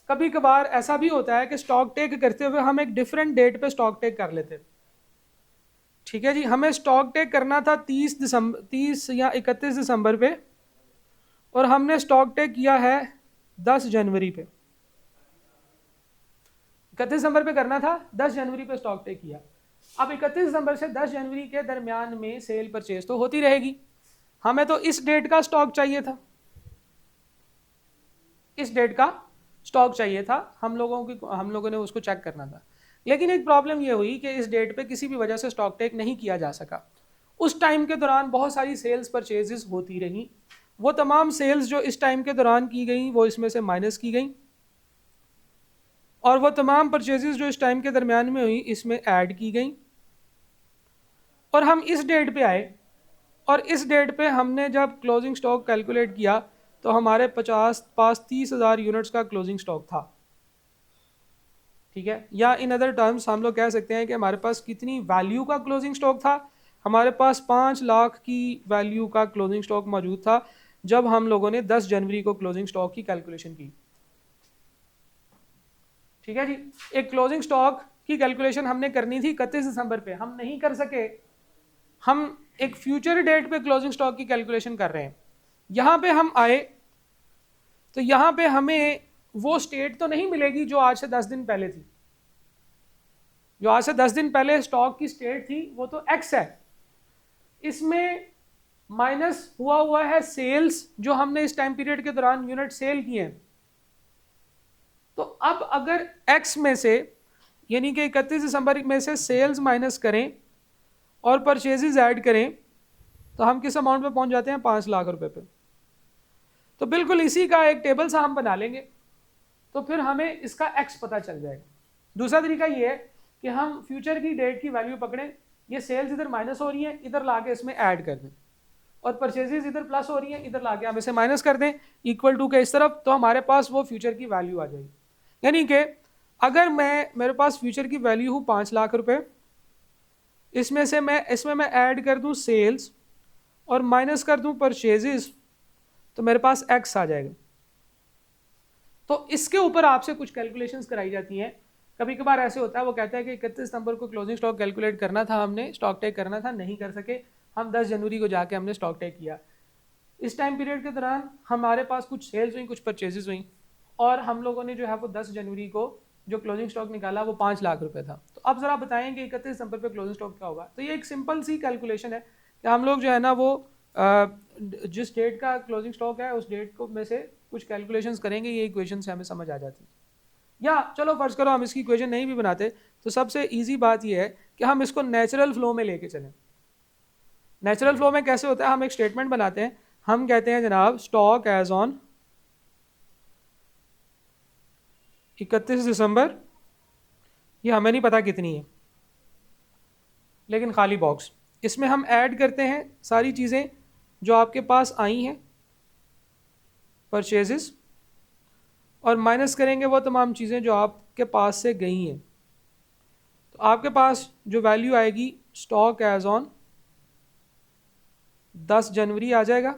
कभी कभार ऐसा भी होता है कि स्टॉक टेक करते हुए हम एक डिफरेंट डेट पे स्टॉक टेक कर लेते हैं, ठीक है जी। हमें स्टॉक टेक करना था 30 या 31 दिसंबर पे, और हमने स्टॉक टेक किया है 10 जनवरी पे। 31 दिसंबर पे करना था, 10 जनवरी पे स्टॉक टेक किया। अब 31 दिसंबर से 10 जनवरी के दरमियान में सेल परचेज तो होती रहेगी, हमें तो इस डेट का स्टॉक चाहिए था, इस डेट का स्टॉक चाहिए था, हम लोगों ने उसको चेक करना था। लेकिन एक प्रॉब्लम ये हुई कि इस डेट पे किसी भी वजह से स्टॉक टेक नहीं किया जा सका। उस टाइम के दौरान बहुत सारी सेल्स परचेजेस होती रहीं, वो तमाम सेल्स जो इस टाइम के दौरान की गई वो इसमें से माइनस की गई, और वो तमाम परचेजेस जो इस टाइम के दरमियान में हुई इसमें ऐड की गई, और हम इस डेट पे आए, और इस डेट पे हमने जब क्लोजिंग स्टॉक कैलकुलेट किया तो हमारे 30,000 यूनिट्स का क्लोजिंग स्टॉक था, ठीक है। या इन अदर टर्म्स हम लोग कह सकते हैं कि हमारे पास कितनी वैल्यू का क्लोजिंग स्टॉक था, हमारे पास 5 लाख की वैल्यू का क्लोजिंग स्टॉक मौजूद था जब हम लोगों ने 10 जनवरी को क्लोजिंग स्टॉक की कैलकुलेशन की, ठीक है जी। एक क्लोजिंग स्टॉक की कैलकुलेशन हमने करनी थी 31 दिसंबर पे, हम नहीं कर सके, हम एक फ्यूचर डेट पे क्लोजिंग स्टॉक की कैलकुलेशन कर रहे हैं। यहाँ पे हम आए तो यहाँ पे हमें वो स्टेट तो नहीं मिलेगी जो आज से 10 दिन पहले थी। जो आज से 10 दिन पहले स्टॉक की स्टेट थी वो तो एक्स है, इसमें माइनस हुआ है सेल्स जो हमने इस टाइम पीरियड के दौरान यूनिट सेल किए हैं। तो अब अगर एक्स में से यानी कि 31 दिसंबर में से सेल्स माइनस करें और परचेजेस ऐड करें तो हम किस अमाउंट पे पहुंच जाते हैं? 5 लाख रुपए पे। तो बिल्कुल इसी का एक टेबल सा हम बना लेंगे, तो फिर हमें इसका एक्स पता चल जाएगा। दूसरा तरीका ये है कि हम फ्यूचर की डेट की वैल्यू पकड़ें, ये सेल्स इधर माइनस हो रही हैं, इधर लाके इसमें ऐड कर दें, और परचेजेस इधर प्लस हो रही हैं, इधर लाके हम इसे माइनस कर दें इक्वल टू के इस तरफ, तो हमारे पास वो फ्यूचर की वैल्यू आ जाएगी। यानी कि अगर मेरे पास फ्यूचर की वैल्यू हो 5 लाख रुपए, इसमें मैं ऐड कर दूं सेल्स और माइनस कर दूं परचेजेस, तो मेरे पास एक्स आ जाएगा। तो इसके ऊपर आपसे कुछ कैलकुलेशंस कराई जाती हैं। कभी कभार ऐसे होता है, वो कहता है कि 31 नवंबर को क्लोजिंग स्टॉक कैलकुलेट करना था, हमने स्टॉक टेक करना था, नहीं कर सके, हम 10 जनवरी को जाके हमने स्टॉक टेक किया। इस टाइम पीरियड के दौरान हमारे पास कुछ सेल्स हुई, कुछ परचेजेस हुई, और हम लोगों ने जो है वो 10 जनवरी को जो क्लोजिंग स्टॉक निकाला वो 5 लाख रुपए था। तो अब जरा बताएं कि 31 नवंबर पे क्लोजिंग स्टॉक क्या होगा। तो ये एक सिंपल सी कैलकुलेशन है कि हम लोग जो है ना वो जिस डेट का क्लोजिंग स्टॉक है उस डेट को में से कुछ कैलकुलेशंस करेंगे, ये इक्वेशन से हमें समझ आ जाती है। या चलो फर्ज करो हम इसकी इक्वेशन नहीं भी बनाते, तो सबसे इजी बात यह है कि हम इसको नेचुरल फ्लो में लेके चलें। नेचुरल फ्लो में कैसे होता है? हम एक स्टेटमेंट बनाते हैं, हम कहते हैं जनाब स्टॉक एज ऑन 31 दिसंबर, ये हमें नहीं पता कितनी है, लेकिन खाली बॉक्स, इसमें हम ऐड करते हैं सारी चीज़ें जो आपके पास आई हैं परचेजेस, और माइनस करेंगे वो तमाम चीज़ें जो आपके पास से गई हैं। तो आपके पास जो वैल्यू आएगी स्टॉक एज ऑन 10 जनवरी आ जाएगा,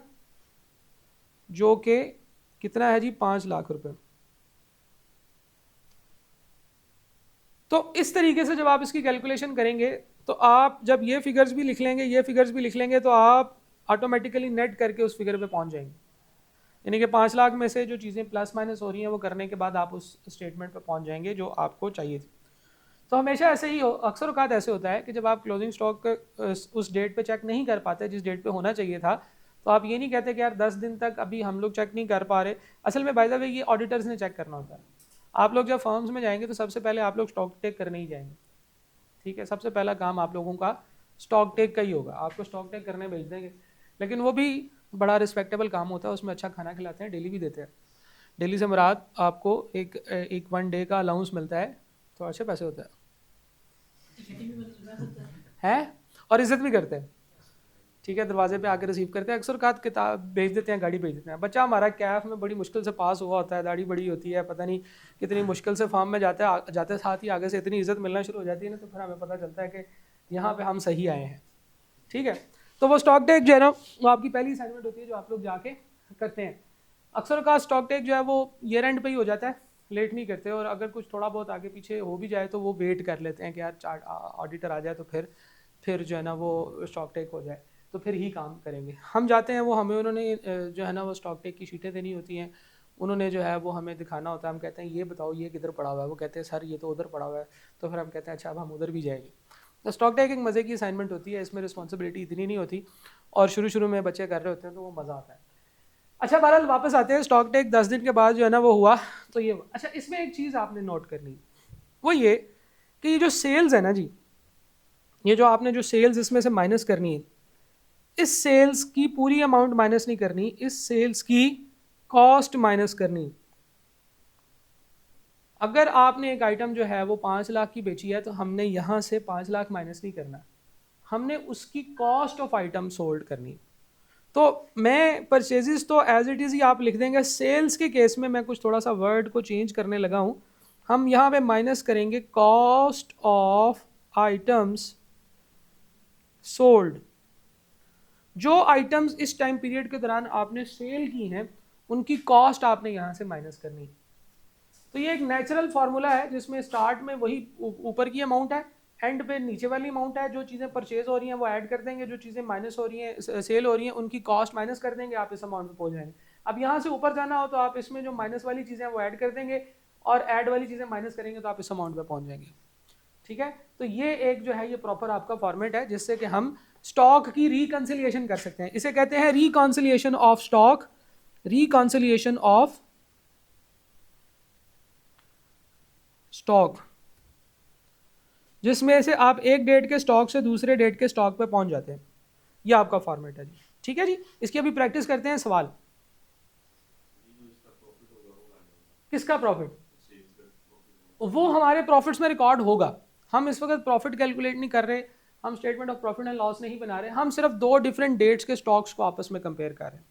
जो कि कितना है जी? 5 लाख रुपए। तो इस तरीके से जब आप इसकी कैलकुलेशन करेंगे तो आप जब ये फिगर्स भी लिख लेंगे, ये फिगर्स भी लिख लेंगे, तो आप ऑटोमेटिकली नेट करके उस फिगर पे पहुंच जाएंगे। यानी कि 5 लाख में से जो चीज़ें प्लस माइनस हो रही हैं वो करने के बाद आप उस स्टेटमेंट पे पहुंच जाएंगे जो आपको चाहिए थी। तो हमेशा ऐसे ही हो, अक्सर औकात ऐसे होता है कि जब आप क्लोजिंग स्टॉक उस डेट पे चेक नहीं कर पाते जिस डेट पे होना चाहिए था, तो आप ये नहीं कहते कि यार 10 दिन तक अभी हम लोग चेक नहीं कर पा रहे। असल में बाय द वे ये ऑडिटर्स ने चेक करना होता है। आप लोग जब फर्म्स में जाएंगे तो सबसे पहले आप लोग स्टॉक टेक करने ही जाएंगे, ठीक है? सबसे पहला काम आप लोगों का स्टॉक टेक का ही होगा, आपको स्टॉक टेक करने भेज देंगे, लेकिन वो भी बड़ा रिस्पेक्टेबल काम होता है, उसमें अच्छा खाना खिलाते हैं, डेली भी देते हैं। डेली से मुराद आपको एक 1 डे का अलाउंस मिलता है, तो अच्छे पैसे होते हैं और इज्जत भी करते हैं, ठीक है? दरवाजे पे आके रिसीव करते हैं, अक्सर कात किताब भेज देते हैं, गाड़ी भेज देते हैं। बच्चा हमारा कैफ में बड़ी मुश्किल से पास हुआ होता है, दाढ़ी बड़ी होती है, पता नहीं कितनी मुश्किल से फार्म में जाता है, जाते साथ ही आगे से इतनी इज्जत मिलना शुरू हो जाती है ना, तो फिर हमें पता चलता है कि यहाँ पे हम सही आए हैं, ठीक है? तो वो स्टॉक टेक जो है ना वो आपकी पहली असाइनमेंट होती है जो आप लोग जाके करते हैं। अक्सर का स्टॉक टेक जो है वो ईयर एंड पे ही हो जाता है, लेट नहीं करते, और अगर कुछ थोड़ा बहुत आगे पीछे हो भी जाए तो वो वेट कर लेते हैं कि यार चार्ट ऑडिटर आ जाए तो फिर जो है ना वो स्टॉक टेक हो जाए तो फिर ही काम करेंगे। हम जाते हैं, वो हमें उन्होंने जो है ना वो स्टॉक टेक की शीटें देनी होती हैं, उन्होंने जो है वो हमें दिखाना होता है। हम कहते हैं ये बताओ ये किधर पड़ा हुआ है, वो कहते हैं सर ये तो उधर पड़ा हुआ है, तो फिर हम कहते हैं अच्छा अब हम उधर भी जाएंगे। तो स्टॉक टेक एक मज़े की असाइनमेंट होती है, इसमें रिस्पॉन्सिबिलिटी इतनी नहीं होती, और शुरू में बच्चे कर रहे होते हैं तो वो मज़ा आता है। अच्छा बहरहाल वापस आते हैं, स्टॉक टेक 10 दिन के बाद जो है ना वो हुआ, तो ये हुआ। अच्छा इसमें एक चीज़ आपने नोट करनी, वो ये कि ये जो सेल्स है ना जी, ये जो आपने जो सेल्स इसमें से माइनस करनी है, इस सेल्स की पूरी अमाउंट माइनस नहीं करनी, इस सेल्स की कॉस्ट माइनस करनी। अगर आपने एक आइटम जो है वो 5 लाख की बेची है तो हमने यहाँ से 5 लाख माइनस नहीं करना, हमने उसकी कॉस्ट ऑफ आइटम सोल्ड करनी। तो मैं परचेजेस तो एज इट इज़ ही आप लिख देंगे, सेल्स के केस में मैं कुछ थोड़ा सा वर्ड को चेंज करने लगा हूँ। हम यहाँ पे माइनस करेंगे कॉस्ट ऑफ आइटम्स सोल्ड। जो आइटम्स इस टाइम पीरियड के दौरान आपने सेल की हैं उनकी कॉस्ट आपने यहाँ से माइनस करनी। तो ये एक नेचुरल फार्मूला है जिसमें स्टार्ट में वही ऊपर की अमाउंट है, एंड पे नीचे वाली अमाउंट है। जो चीज़ें परचेज हो रही हैं वो ऐड कर देंगे, जो चीज़ें माइनस हो रही हैं सेल हो रही हैं उनकी कॉस्ट माइनस कर देंगे, आप इस अमाउंट पे पहुंच जाएंगे। अब यहाँ से ऊपर जाना हो तो आप इसमें जो माइनस वाली चीज़ें हैं वो ऐड कर देंगे, और ऐड वाली चीज़ें माइनस करेंगे तो आप इस अमाउंट पे पहुंच जाएंगे, ठीक है? तो ये एक जो है ये प्रॉपर आपका फॉर्मेट है जिससे कि हम स्टॉक की रिकंसिलिएशन कर सकते हैं। इसे कहते हैं reconciliation of stock, reconciliation of stock. जिसमें से आप एक डेट के स्टॉक से दूसरे डेट के स्टॉक पे पहुंच जाते हैं। ये आपका फॉर्मेट है जी, ठीक है जी। इसकी अभी प्रैक्टिस करते हैं। सवाल, किसका प्रॉफिट? वो हमारे प्रॉफिट्स में रिकॉर्ड होगा। हम इस वक्त प्रॉफिट कैलकुलेट नहीं कर रहे, हम statement of profit and loss नहीं बना रहे, हम सिर्फ दो डिफरेंट डेट्स के स्टॉक्स को आपस में कंपेयर कर रहे हैं,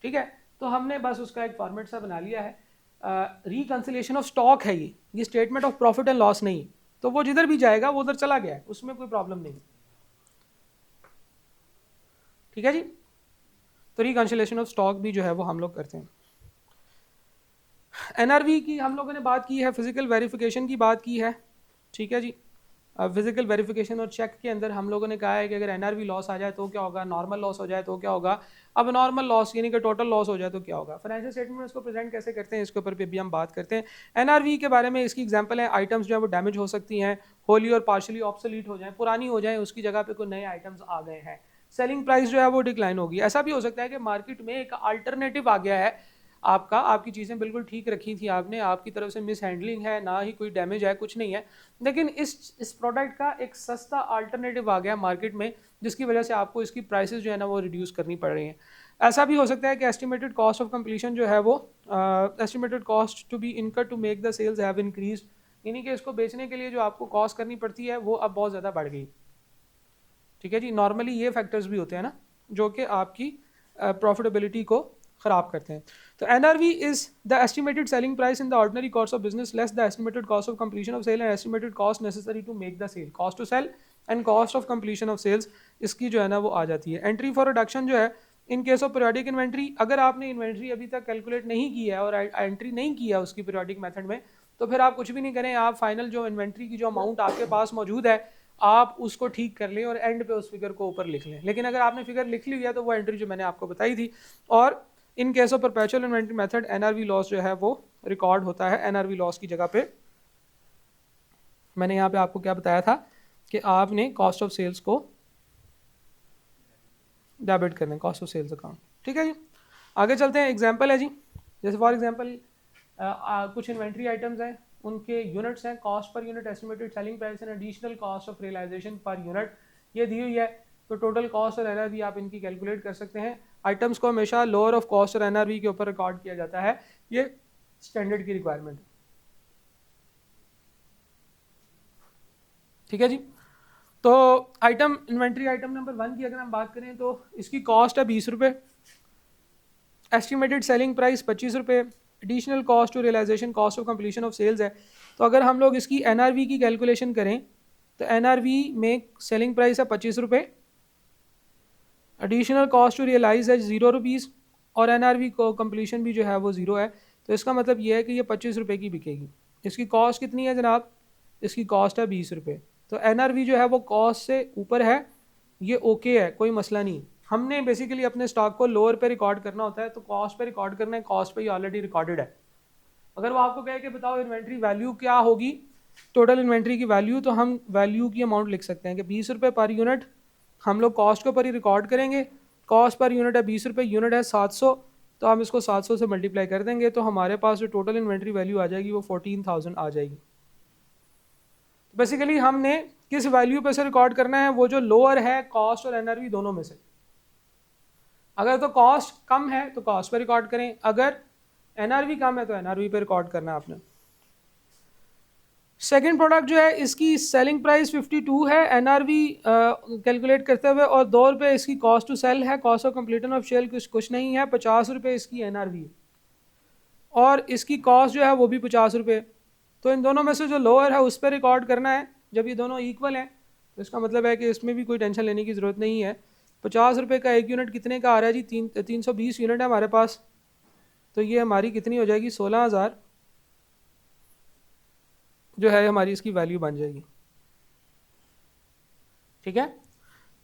ठीक है। तो हमने बस उसका एक फॉर्मेट सा बना लिया है। रिकंसिलिएशन ऑफ स्टॉक है ये statement of profit and loss नहीं। तो वो जिधर भी जाएगा वो उधर चला गया है, उसमें कोई प्रॉब्लम नहीं, ठीक है जी। तो रिकंसिलिएशन ऑफ स्टॉक भी जो है वो हम लोग करते हैं। एनआरवी की हम लोगों ने बात की है, फिजिकल वेरिफिकेशन की बात की है, ठीक है जी। फिजिकल वेरिफिकेशन और चेक के अंदर हम लोगों ने कहा है कि अगर एनआरवी लॉस आ जाए तो क्या होगा, नॉर्मल लॉस हो जाए तो क्या होगा, अब नॉर्मल लॉस यानी कि टोटल लॉस हो जाए तो क्या होगा। फाइनेंशियल स्टेटमेंट में इसको प्रेजेंट कैसे करते हैं, इसके ऊपर भी हम बात करते हैं। एनआरवी के बारे में इसकी एग्जांपल है, आइटम्स जो है वो डैमेज हो सकती हैं, होली और पार्शली ऑब्सोलीट हो जाए, पुरानी हो जाए, उसकी जगह पे कोई नए आइटम्स आ गए हैं, सेलिंग प्राइस जो है वो डिक्लाइन होगी। ऐसा भी हो सकता है कि मार्केट में एक अल्टरनेटिव आ गया है, आपकी चीज़ें बिल्कुल ठीक रखी थी आपने, आपकी तरफ से मिस हैंडलिंग है, ना ही कोई डैमेज है, कुछ नहीं है, लेकिन इस प्रोडक्ट का एक सस्ता अल्टरनेटिव आ गया मार्केट में, जिसकी वजह से आपको इसकी प्राइसेस जो है ना वो रिड्यूस करनी पड़ रही हैं। ऐसा भी हो सकता है कि एस्टिमेटेड कॉस्ट ऑफ कंप्लीशन जो है वो estimated cost to be incur to make the sales have increase, यानी कि इसको बेचने के लिए जो आपको कॉस्ट करनी पड़ती है वो अब बहुत ज़्यादा बढ़ गई, ठीक है जी। नॉर्मली ये फैक्टर्स भी होते हैं ना जो कि आपकी प्रॉफिटेबिलिटी को ख़राब करते हैं। तो NRV is the estimated selling price in the ordinary cost of business less the estimated cost of completion of sale and estimated cost necessary to make the sale, cost to sell and cost of completion of sales, इसकी जो है ना वो आ जाती है। Entry for reduction जो है in case of periodic inventory, अगर आपने इन्वेंट्री अभी तक कैलकुलेट नहीं की है और एंट्री नहीं किया उसकी पीरियोडिक मेथड में, तो फिर आप कुछ भी नहीं करें, आप फाइनल जो इन्वेंट्री की जो अमाउंट आपके पास मौजूद है आप उसको ठीक कर लें और एंड पे उस फिगर को ऊपर लिख लें। लेकिन अगर आपने फिगर लिख ली है तो वो एंट्री जो मैंने आपको बताई थी। और in case of perpetual inventory method NRV loss जो है वो रिकॉर्ड होता है। एनआरवी लॉस की जगह पे मैंने यहाँ पे आपको क्या बताया था कि आपने कॉस्ट ऑफ सेल्स को डेबिट करना है, कॉस्ट ऑफ सेल्स अकाउंट, ठीक है जी। आगे चलते हैं, एग्जाम्पल है जी, जैसे फॉर एग्जाम्पल कुछ इन्वेंट्री आइटम्स हैं, उनके यूनिट्स हैं, cost per unit, estimated selling price and additional cost of realisation per unit, ये दी हुई है। तो टोटल कॉस्ट और एनआरवी आप इनकी कैलकुलेट कर सकते हैं। आइटम्स को हमेशा लोअर ऑफ कॉस्ट और एनआरवी के ऊपर रिकॉर्ड किया जाता है, ये स्टैंडर्ड की रिक्वायरमेंट है, ठीक है जी। तो आइटम इन्वेंट्री आइटम नंबर 1 की अगर हम बात करें तो इसकी कॉस्ट है 20 रुपये, एस्टिमेटेड सेलिंग प्राइस 25 रुपये, additional cost to realisation cost of completion of sales है। तो अगर हम लोग इसकी एनआरवी की कैलकुलेशन करें तो एनआरवी में सेलिंग प्राइस है 25 रुपये, एडिशनल कॉस्ट टू रियलाइज है 0 रुपीज़ और एनआरवी को कंप्लीशन भी जो है वो 0 है। तो इसका मतलब ये है कि ये 25 रुपये की बिकेगी। इसकी कॉस्ट कितनी है जनाब? इसकी कॉस्ट है 20 रुपये। तो एनआरवी जो है वो कॉस्ट से ऊपर है, ये ओके है, कोई मसला नहीं। हमने बेसिकली अपने स्टॉक को लोअर पे रिकॉर्ड करना होता है, तो कॉस्ट पे रिकॉर्ड करना है, कॉस्ट पे ही ऑलरेडी रिकॉर्डेड है। अगर वो आपको कहे कि बताओ इन्वेंट्री वैल्यू क्या होगी, टोटल इन्वेंट्री की वैल्यू, तो हम वैल्यू की अमाउंट लिख सकते हैं कि 20 रुपये पर यूनिट, हम लोग कॉस्ट के ऊपर ही रिकॉर्ड करेंगे, कॉस्ट पर यूनिट है 20 रुपये, यूनिट है 700, तो हम इसको 700 से मल्टीप्लाई कर देंगे, तो हमारे पास जो टोटल इन्वेंट्री वैल्यू आ जाएगी वो 14,000 आ जाएगी। बेसिकली हमने किस वैल्यू पे से रिकॉर्ड करना है, वो जो लोअर है कॉस्ट और एनआरवी दोनों में से। अगर तो कॉस्ट कम है तो कॉस्ट पे रिकॉर्ड करें, अगर एनआरवी कम है तो एनआरवी पे रिकॉर्ड करना है आपने। सेकंड प्रोडक्ट जो है इसकी सेलिंग प्राइस 52 है एनआरवी कैलकुलेट करते हुए, और 2 रुपये इसकी कॉस्ट टू सेल है, cost of completion of sale कुछ नहीं है, 50 रुपये इसकी एनआरवी है और इसकी कॉस्ट जो है वो भी 50 रुपये। तो इन दोनों में से जो लोअर है उस पर रिकॉर्ड करना है। जब ये दोनों इक्वल हैं तो इसका मतलब है कि इसमें भी कोई टेंशन लेने की ज़रूरत नहीं है। 50 रुपये का एक यूनिट कितने का आ रहा है जी? 320 यूनिट है हमारे पास, तो ये हमारी कितनी हो जाएगी? 16,000 जो है हमारी इसकी वैल्यू बन जाएगी, ठीक है।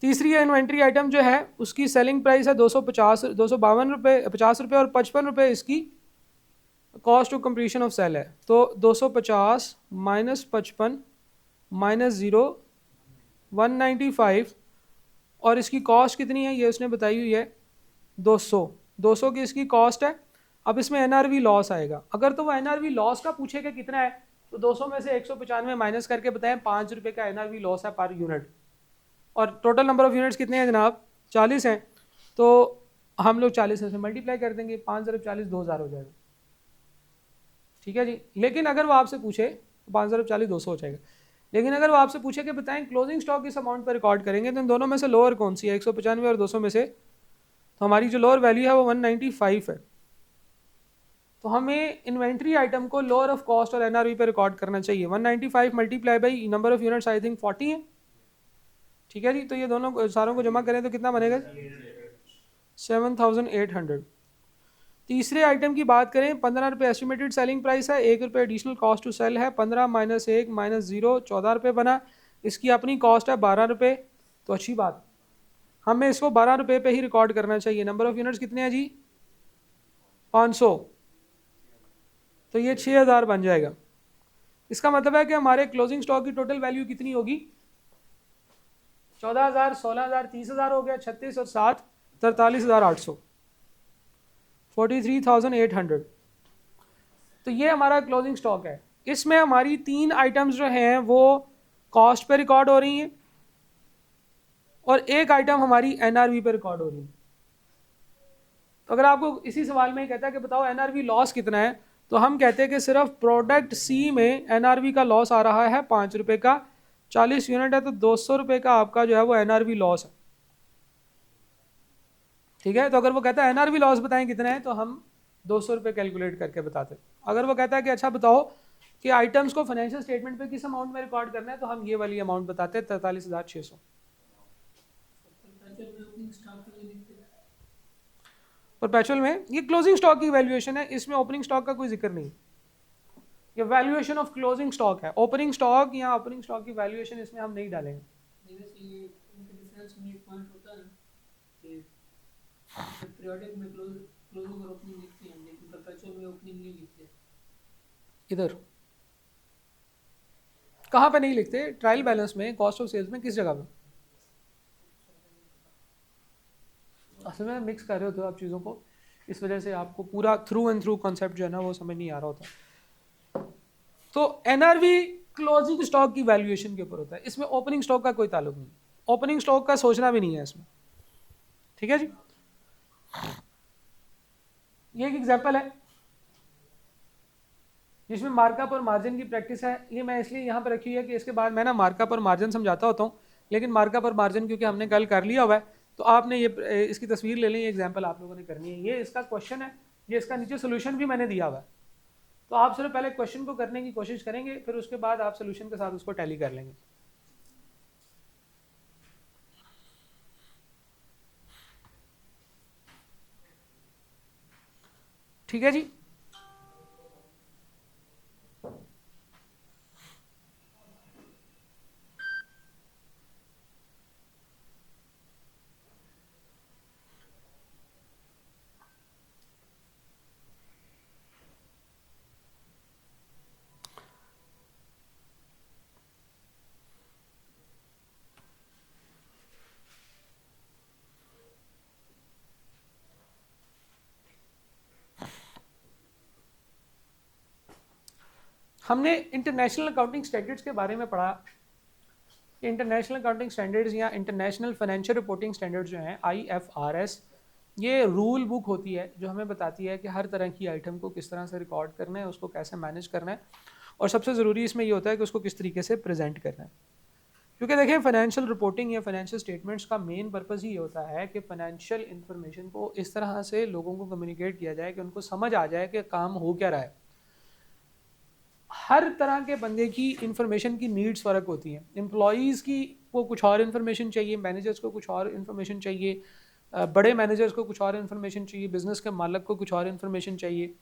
तीसरी है इन्वेंट्री आइटम जो है उसकी सेलिंग प्राइस है 252 रुपये, 50 रुपये और 55 रुपये इसकी cost to completion of sale है। तो 250 माइनस 55 माइनस 0 195, और इसकी कॉस्ट कितनी है ये उसने बताई हुई है 200 की इसकी कॉस्ट है। अब इसमें एनआरवी लॉस आएगा, अगर तो वो एनआरवी लॉस का पूछेगा कितना है तो 200 में से 195 माइनस करके बताएं 5 रुपये का NRV लॉस है पर यूनिट, और टोटल नंबर ऑफ यूनिट्स कितने हैं जनाब, 40 हैं। तो हम लोग 40 से मल्टीप्लाई कर देंगे, 5 × 40 2000 हो जाएगा, ठीक है जी। लेकिन अगर वो आपसे पूछे तो 5 × 40 200 हो जाएगा। लेकिन अगर वो आपसे पूछे कि बताएं क्लोजिंग स्टॉक इस अमाउंट पर रिकॉर्ड करेंगे तो इन दोनों में से लोअर कौन सी है, 195 और 200 में से, तो हमारी जो लोअर वैल्यू है वो 195 है। तो हमें इन्वेंट्री आइटम को लोअर ऑफ कॉस्ट और NRV पे रिकॉर्ड करना चाहिए। 195 multiply by number of units I think 40 है, ठीक है जी। तो ये दोनों सारों को जमा करें तो कितना बनेगा, 7800। तीसरे आइटम की बात करें, 15 रुपये एस्टिमेटेड सेलिंग प्राइस है, 1 रुपये एडिशनल कॉस्ट टू सेल है, 15 - 1 - 0 14 रुपये बना। इसकी अपनी कॉस्ट है 12 रुपये, तो अच्छी बात, हमें इसको 12 रुपये पे ही रिकॉर्ड करना चाहिए। नंबर ऑफ यूनिट्स कितने हैं जी, 500, तो ये 6000 बन जाएगा। इसका मतलब है कि हमारे क्लोजिंग स्टॉक की टोटल वैल्यू कितनी होगी, 14000, 16000, 30000 हो गया, 36 और 7 43800, 43800। तो ये हमारा क्लोजिंग स्टॉक है। इसमें हमारी 3 आइटम्स जो हैं वो कॉस्ट पे रिकॉर्ड हो रही हैं और एक आइटम हमारी NRV पे रिकॉर्ड हो रही है। तो अगर आपको इसी सवाल में कहता है कि बताओ NRV लॉस कितना है, तो हम कहते हैं कि सिर्फ प्रोडक्ट C में NRV का लॉस आ रहा है 5 रुपये का, 40 यूनिट है तो 200 रुपये का आपका जो है वो NRV लॉस है, ठीक है। तो अगर वो कहता है NRV लॉस बताएं कितना है, तो हम 200 रुपये कैलकुलेट करके बताते हैं। अगर वो कहता है कि अच्छा बताओ कि आइटम्स को फाइनेंशियल स्टेटमेंट पे किस अमाउंट में रिकॉर्ड करना है, तो हम ये वाली अमाउंट बताते हैं 436,600। परपेचुअल में ये क्लोजिंग स्टॉक की वैल्यूएशन है, इसमें ओपनिंग स्टॉक का कोई जिक्र नहीं, ये वैल्यूएशन ऑफ क्लोजिंग स्टॉक है। ओपनिंग स्टॉक या ओपनिंग स्टॉक की वैल्यूएशन इसमें हम नहीं डालेंगे। पीरियोडिक में क्लोजिंग और ओपनिंग लिखते हैं लेकिन परपेचुअल में ओपनिंग नहीं लिखते। इधर कहाँ पे नहीं लिखते, ट्रायल बैलेंस में, कॉस्ट ऑफ सेल्स में, किस जगह पे? असल में मिक्स कर रहे होते हो आप चीज़ों को, इस वजह से आपको पूरा थ्रू एंड थ्रू कॉन्सेप्ट जो है ना वो समझ नहीं आ रहा होता। तो NRV क्लोजिंग स्टॉक की वैल्यूएशन के ऊपर होता है, इसमें ओपनिंग स्टॉक का कोई ताल्लुक नहीं, ओपनिंग स्टॉक का सोचना भी नहीं है इसमें, ठीक है जी। ये एक एग्जांपल है जिसमें मार्कअप और मार्जिन की प्रैक्टिस है। ये मैं इसलिए यहाँ पर रखी हुई है कि इसके बाद मैं ना मार्कअप और मार्जिन समझाता होता हूँ, लेकिन मार्कअप और मार्जिन क्योंकि हमने कल कर लिया हुआ है तो आपने ये इसकी तस्वीर ले लें, ये एग्जांपल आप लोगों ने करनी है। ये इसका क्वेश्चन है, ये इसका नीचे सोल्यूशन भी मैंने दिया हुआ है, तो आप सिर्फ पहले क्वेश्चन को करने की कोशिश करेंगे, फिर उसके बाद आप सोल्यूशन के साथ उसको टैली कर लेंगे। ठीक है जी। हमने इंटरनेशनल अकाउंटिंग स्टैंडर्ड्स के बारे में पढ़ा। इंटरनेशनल अकाउंटिंग स्टैंडर्ड्स या इंटरनेशनल फाइनेंशियल रिपोर्टिंग स्टैंडर्ड्स जो हैं IFRS, ये रूल बुक होती है जो हमें बताती है कि हर तरह की आइटम को किस तरह से रिकॉर्ड करना है, उसको कैसे मैनेज करना है, और सबसे ज़रूरी इसमें ये होता है कि उसको किस तरीके से प्रेजेंट करना है। क्योंकि देखिए फाइनेंशियल रिपोर्टिंग या फाइनेंशियल स्टेटमेंट्स का मेन पर्पज़ ही होता है कि फाइनेंशियल इन्फॉर्मेशन को इस तरह से लोगों को कम्युनिकेट किया जाए कि उनको समझ आ जाए कि काम हो क्या रहा है। हर तरह के बंदे की इंफॉर्मेशन की नीड्स फ़र्क होती हैं। एम्प्लॉयज़ की को कुछ और इन्फॉर्मेशन चाहिए, मैनेजर्स को कुछ और इन्फॉर्मेशन चाहिए, बड़े मैनेजर्स को कुछ और इन्फॉर्मेशन चाहिए, बिज़नेस के मालिक को कुछ और इन्फॉर्मेशन चाहिए,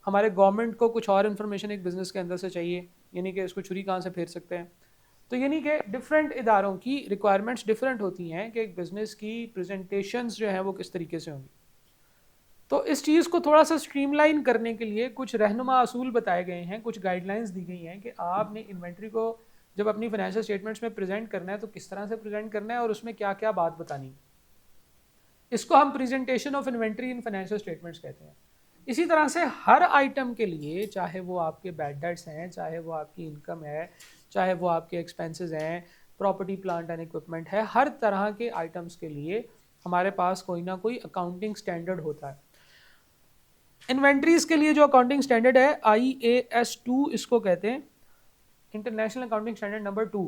हमारे गवर्नमेंट को कुछ और इन्फॉर्मेशन एक बिज़नेस के अंदर से चाहिए, यानी कि इसको छुरी कहाँ से फेर सकते हैं। तो यानी कि डिफरेंट इदारों की रिक्वायरमेंट्स डिफरेंट होती हैं कि एक बिज़नेस की प्रेजेंटेशंस जो हैं वो किस तरीके से होंगी। तो इस चीज़ को थोड़ा सा स्ट्रीमलाइन करने के लिए कुछ रहनुमा असूल बताए गए हैं, कुछ गाइडलाइंस दी गई हैं कि आपने इन्वेंट्री को जब अपनी फाइनेंशियल स्टेटमेंट्स में प्रेजेंट करना है तो किस तरह से प्रेजेंट करना है और उसमें क्या क्या बात बतानी है। इसको हम presentation of inventory in financial statements कहते हैं। इसी तरह से हर आइटम के लिए, चाहे वो आपके बैड डेट्स हैं, चाहे वो आपकी इनकम है, चाहे वो आपके एक्सपेंसेस हैं, प्रॉपर्टी प्लांट एंड इक्विपमेंट है, हर तरह के आइटम्स के लिए हमारे पास कोई ना कोई अकाउंटिंग स्टैंडर्ड होता है। इन्वेंट्रीज के लिए जो अकाउंटिंग स्टैंडर्ड है IAS2 इसको कहते हैं, इंटरनेशनल अकाउंटिंग स्टैंडर्ड नंबर 2।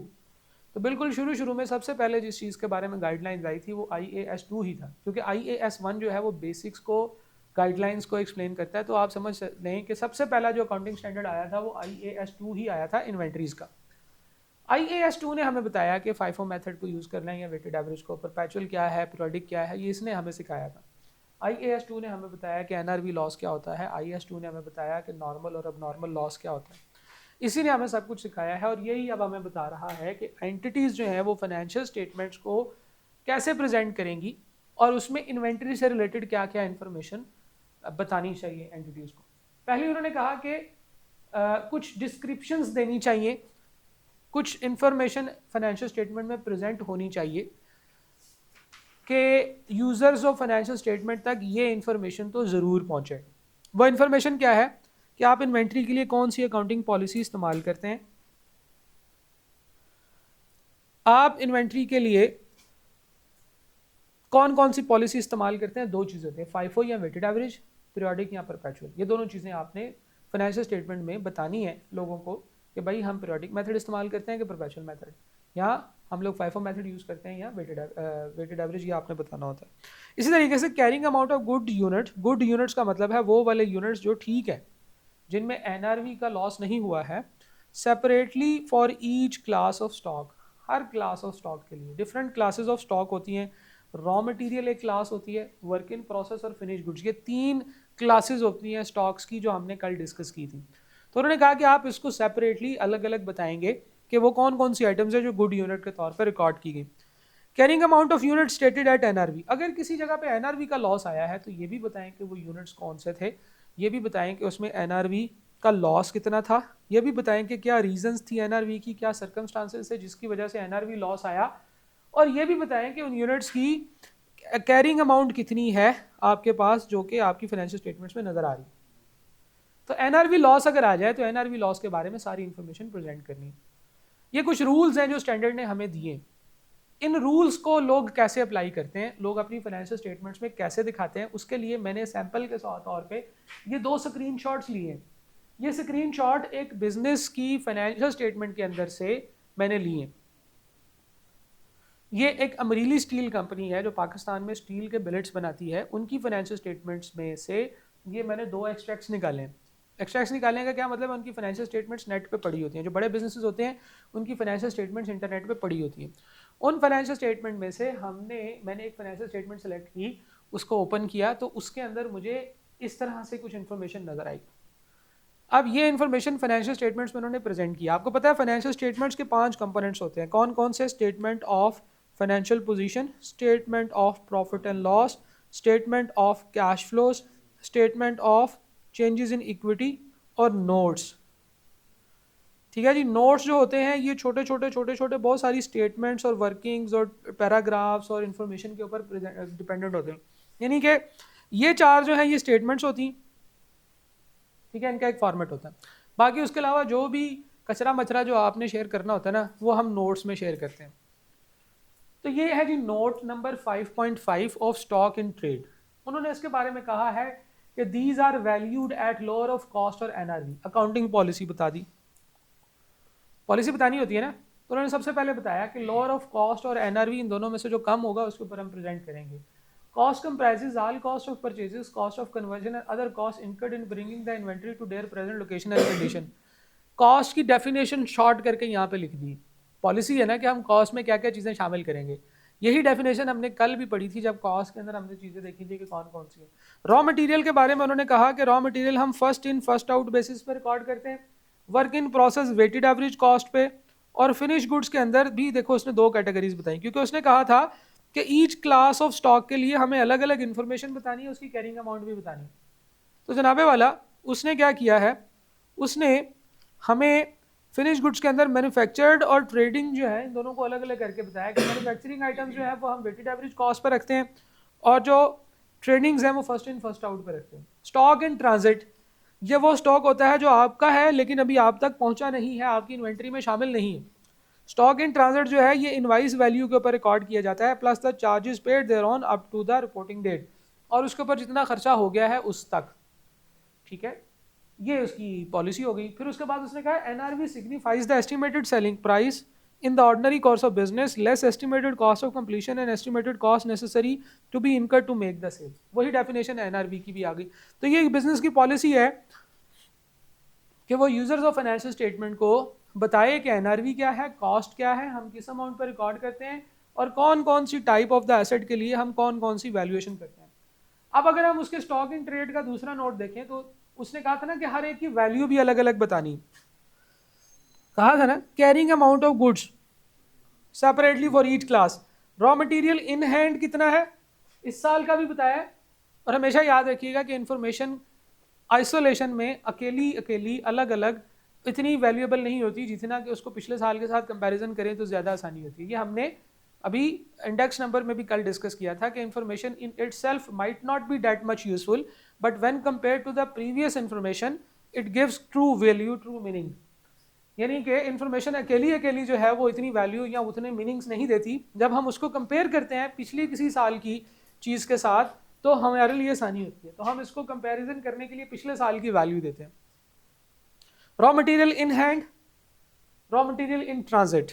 तो बिल्कुल शुरू में सबसे पहले जिस चीज़ के बारे में गाइडलाइंस आई थी वो IAS2 ही था, क्योंकि IAS1 जो है वो बेसिक्स को, गाइडलाइंस को एक्सप्लेन करता है। तो आप समझ लें कि सबसे पहला जो अकाउंटिंग स्टैंडर्ड आया था वो IAS2 ही आया था इन्वेंट्रीज का। IAS2 ने हमें बताया कि FIFO मेथड को यूज़ करना है या वेटेड एवरेज को, परपेचुअल क्या है, पीरियोडिक क्या है, ये इसने हमें सिखाया था। IAS2 ने हमें बताया कि NRV लॉस क्या होता है, IAS2 ने हमें बताया कि नॉर्मल और अब नॉर्मल लॉस क्या होता है। इसी ने हमें सब कुछ सिखाया है और यही अब हमें बता रहा है कि एंटिटीज़ जो हैं वो फाइनेंशियल स्टेटमेंट्स को कैसे प्रेजेंट करेंगी और उसमें इन्वेंट्री से रिलेटेड क्या क्या इन्फॉर्मेशन बतानी चाहिए एंटिटीज़ को। पहले उन्होंने कहा कि कुछ डिस्क्रिप्शंस देनी चाहिए, कुछ इन्फॉर्मेशन फाइनेंशियल स्टेटमेंट में प्रेजेंट होनी चाहिए कि यूज़र्स ऑफ फाइनेंशियल स्टेटमेंट तक ये इन्फॉर्मेशन तो ज़रूर पहुँचे। वो इन्फॉर्मेशन क्या है कि आप इन्वेंट्री के लिए कौन सी अकाउंटिंग पॉलिसी इस्तेमाल करते हैं, आप इन्वेंट्री के लिए कौन कौन सी पॉलिसी इस्तेमाल करते हैं। दो चीज़ होती हैं, FIFO या वेटेड एवरेज, पीरियोडिक या परपेचुअल। ये दोनों चीज़ें आपने फाइनेंशियल स्टेटमेंट में बतानी है लोगों को कि भाई हम पीरियोडिक मेथड इस्तेमाल करते हैं कि परपेचुअल मेथड, या हम लोग FIFO मेथड यूज़ करते हैं या वेटेड एवरेज, ये आपने बताना होता है। इसी तरीके से carrying amount of good unit, good units का मतलब है वो वाले यूनिट्स जो ठीक है, जिनमें NRV का लॉस नहीं हुआ है, separately for each class of stock. Her class of stock के लिए डिफरेंट क्लासेस ऑफ स्टॉक होती हैं। रॉ मटेरियल एक क्लास होती है, वर्क इन प्रोसेस और फिनिश गुड्स, ये 3 क्लासेस होती हैं स्टॉक्स की जो हमने कल डिस्कस की थी। तो उन्होंने कहा कि आप इसको सेपरेटली अलग अलग बताएंगे कि वो कौन कौन सी आइटम्स है जो गुड यूनिट के तौर पर रिकॉर्ड की गई। Carrying amount of unit stated at NRV, अगर किसी जगह पे NRV का लॉस आया है तो ये भी बताएं कि वो यूनिट्स कौन से थे, ये भी बताएं कि उसमें NRV का लॉस कितना था, ये भी बताएं कि क्या रीजंस थी NRV की, क्या सर्कमस्टांसेस है जिसकी वजह से NRV लॉस आया, और ये भी बताएं कि उन यूनिट्स की कैरिंग अमाउंट कितनी है आपके पास जो कि आपकी फाइनेंशियल स्टेटमेंट्स में नजर आ रही है। तो NRV लॉस अगर आ जाए तो NRV लॉस के बारे में सारी इंफॉर्मेशन प्रेजेंट करनी है। ये कुछ रूल्स हैं जो स्टैंडर्ड ने हमें दिए। इन रूल्स को लोग कैसे अप्लाई करते हैं, लोग अपनी फाइनेंशियल स्टेटमेंट्स में कैसे दिखाते हैं, उसके लिए मैंने सैंपल के तौर पे ये 2 स्क्रीनशॉट्स लिए हैं। ये स्क्रीनशॉट एक बिजनेस की फाइनेंशियल स्टेटमेंट के अंदर से मैंने लिए। ये एक अमरीली स्टील कंपनी है जो पाकिस्तान में स्टील के बिलेट्स बनाती है, उनकी फाइनेंशियल स्टेटमेंट्स में से ये मैंने 2 एक्सट्रैक्ट्स निकाले हैं। एक्सट्रैक्ट्स निकालने का क्या मतलब है, उनकी फाइनेंशियल स्टेटमेंट्स नेट पे पड़ी होती हैं। जो बड़े बिजनेसेस होते हैं उनकी फाइनेंशियल स्टेटमेंट्स इंटरनेट पे पड़ी होती हैं। उन फाइनेंशियल स्टेटमेंट में से मैंने एक फाइनेंशियल स्टेटमेंट सेलेक्ट की, उसको ओपन किया तो उसके अंदर मुझे इस तरह से कुछ इन्फॉर्मेशन नजर आई। अब ये इन्फॉर्मेशन फाइनेंशियल स्टेटमेंट्स में उन्होंने प्रेजेंट किया। आपको पता है फाइनेंशियल स्टेटमेंट्स के 5 कंपोनेंट्स होते हैं, कौन कौन से, statement of financial position, statement of profit and loss, statement of cash flows, statement of changes in equity और नोट्स। ठीक है जी, नोट्स जो होते हैं ये छोटे छोटे बहुत सारी स्टेटमेंट्स और वर्किंग्स और पैराग्राफ्स और इन्फॉर्मेशन के ऊपर डिपेंडेंट होते हैं। यानी कि ये 4 जो हैं ये स्टेटमेंट्स होती हैं, ठीक है, इनका एक फॉर्मेट होता है। बाकी उसके अलावा जो भी कचरा मचरा जो आपने शेयर करना होता है ना, वो हम नोट्स में शेयर करते हैं। तो ये है जी note number 5.5 of stock in trade. उन्होंने इसके बारे में कहा है कि these are valued at lower of cost और NRV। अकाउंटिंग पॉलिसी बता दी, पॉलिसी बतानी होती है ना, तो उन्होंने सबसे पहले बताया कि लोअर ऑफ कॉस्ट और NRV इन दोनों में से जो कम होगा उसके ऊपर हम प्रेजेंट करेंगे। Cost comprises all cost of purchases, cost of conversion and other cost incurred in bringing the inventory to their present location and condition. Cost की डेफिनेशन शॉर्ट करके यहाँ पे लिख दी। पॉलिसी है ना कि हम कॉस्ट में क्या क्या चीज़ें शामिल करेंगे, यही डेफिनेशन हमने कल भी पढ़ी थी जब कॉस्ट के अंदर हमने चीज़ें देखी थी कि कौन कौन सी है। रॉ मटेरियल के बारे में उन्होंने कहा कि रॉ मटेरियल हम first in first out basis पे रिकॉर्ड करते हैं, work in process weighted average cost पे, और फिनिश गुड्स के अंदर भी देखो उसने 2 कैटेगरीज बताई, क्योंकि उसने कहा था कि ईच क्लास ऑफ स्टॉक के लिए हमें अलग अलग इन्फॉर्मेशन बतानी है, उसकी कैरिंग अमाउंट भी बतानी है। तो जनाबे वाला उसने क्या किया है, उसने हमें फिनिश गुड्स के अंदर मैन्युफैक्चर्ड और ट्रेडिंग जो है इन दोनों को अलग अलग करके बताया कि मैन्युफैक्चरिंग आइटम्स जो है वो हम वेटेड एवरेज कॉस्ट पर रखते हैं, और जो ट्रेडिंग्स हैं वो फर्स्ट इन फर्स्ट आउट पे रखते हैं। स्टॉक इन ट्रांजिट, ये वो स्टॉक होता है जो आपका है लेकिन अभी आप तक पहुंचा नहीं है, आपकी इन्वेंट्री में शामिल नहीं है। स्टॉक इन ट्रांजिट जो है ये इनवाइस वैल्यू के ऊपर रिकॉर्ड किया जाता है plus the charges paid thereon up to the reporting date, और उसके ऊपर जितना खर्चा हो गया है उस तक, ठीक है। ये उसकी पॉलिसी हो गई। फिर उसके बाद उसने कहा NRV signifies the estimated selling price in the ordinary course of business less estimated cost of completion and estimated cost necessary to be incurred to make the sale। वही डेफिनेशन एनआरवी की भी आ गई। तो ये बिजनेस की policy है कि वो यूजर्स ऑफ फाइनेंशियल स्टेटमेंट को बताए कि एनआरवी क्या है, कॉस्ट क्या है, हम किस अमाउंट पर रिकॉर्ड करते हैं और कौन कौन सी टाइप ऑफ द एसेट के लिए हम कौन कौन सी वैल्यूएशन करते हैं। अब अगर हम उसके स्टॉक इन ट्रेड का दूसरा नोट देखें तो उसने कहा था ना कि हर एक की वैल्यू भी अलग अलग बतानी, कहा था ना carrying amount of goods separately for each class, raw material in hand कितना है इस साल का भी बताया है। और हमेशा याद रखिएगा कि इंफॉर्मेशन आइसोलेशन में अकेली अकेली अलग अलग इतनी वैल्यूएबल नहीं होती जितना कि उसको पिछले साल के साथ कंपैरिजन करें तो ज़्यादा आसानी होती है। ये हमने अभी इंडेक्स नंबर में भी कल डिस्कस किया था कि information in itself might not be that much useful but when compare to the previous information it gives true value, true meaning. यानी कि इंफॉर्मेशन अकेली अकेली जो है वो इतनी वैल्यू या उतने मीनिंग्स नहीं देती, जब हम उसको कंपेयर करते हैं पिछली किसी साल की चीज़ के साथ तो हमारे लिए आसानी होती है। तो हम इसको कंपैरिजन करने के लिए पिछले साल की वैल्यू देते हैं। Raw material in hand, raw material in transit.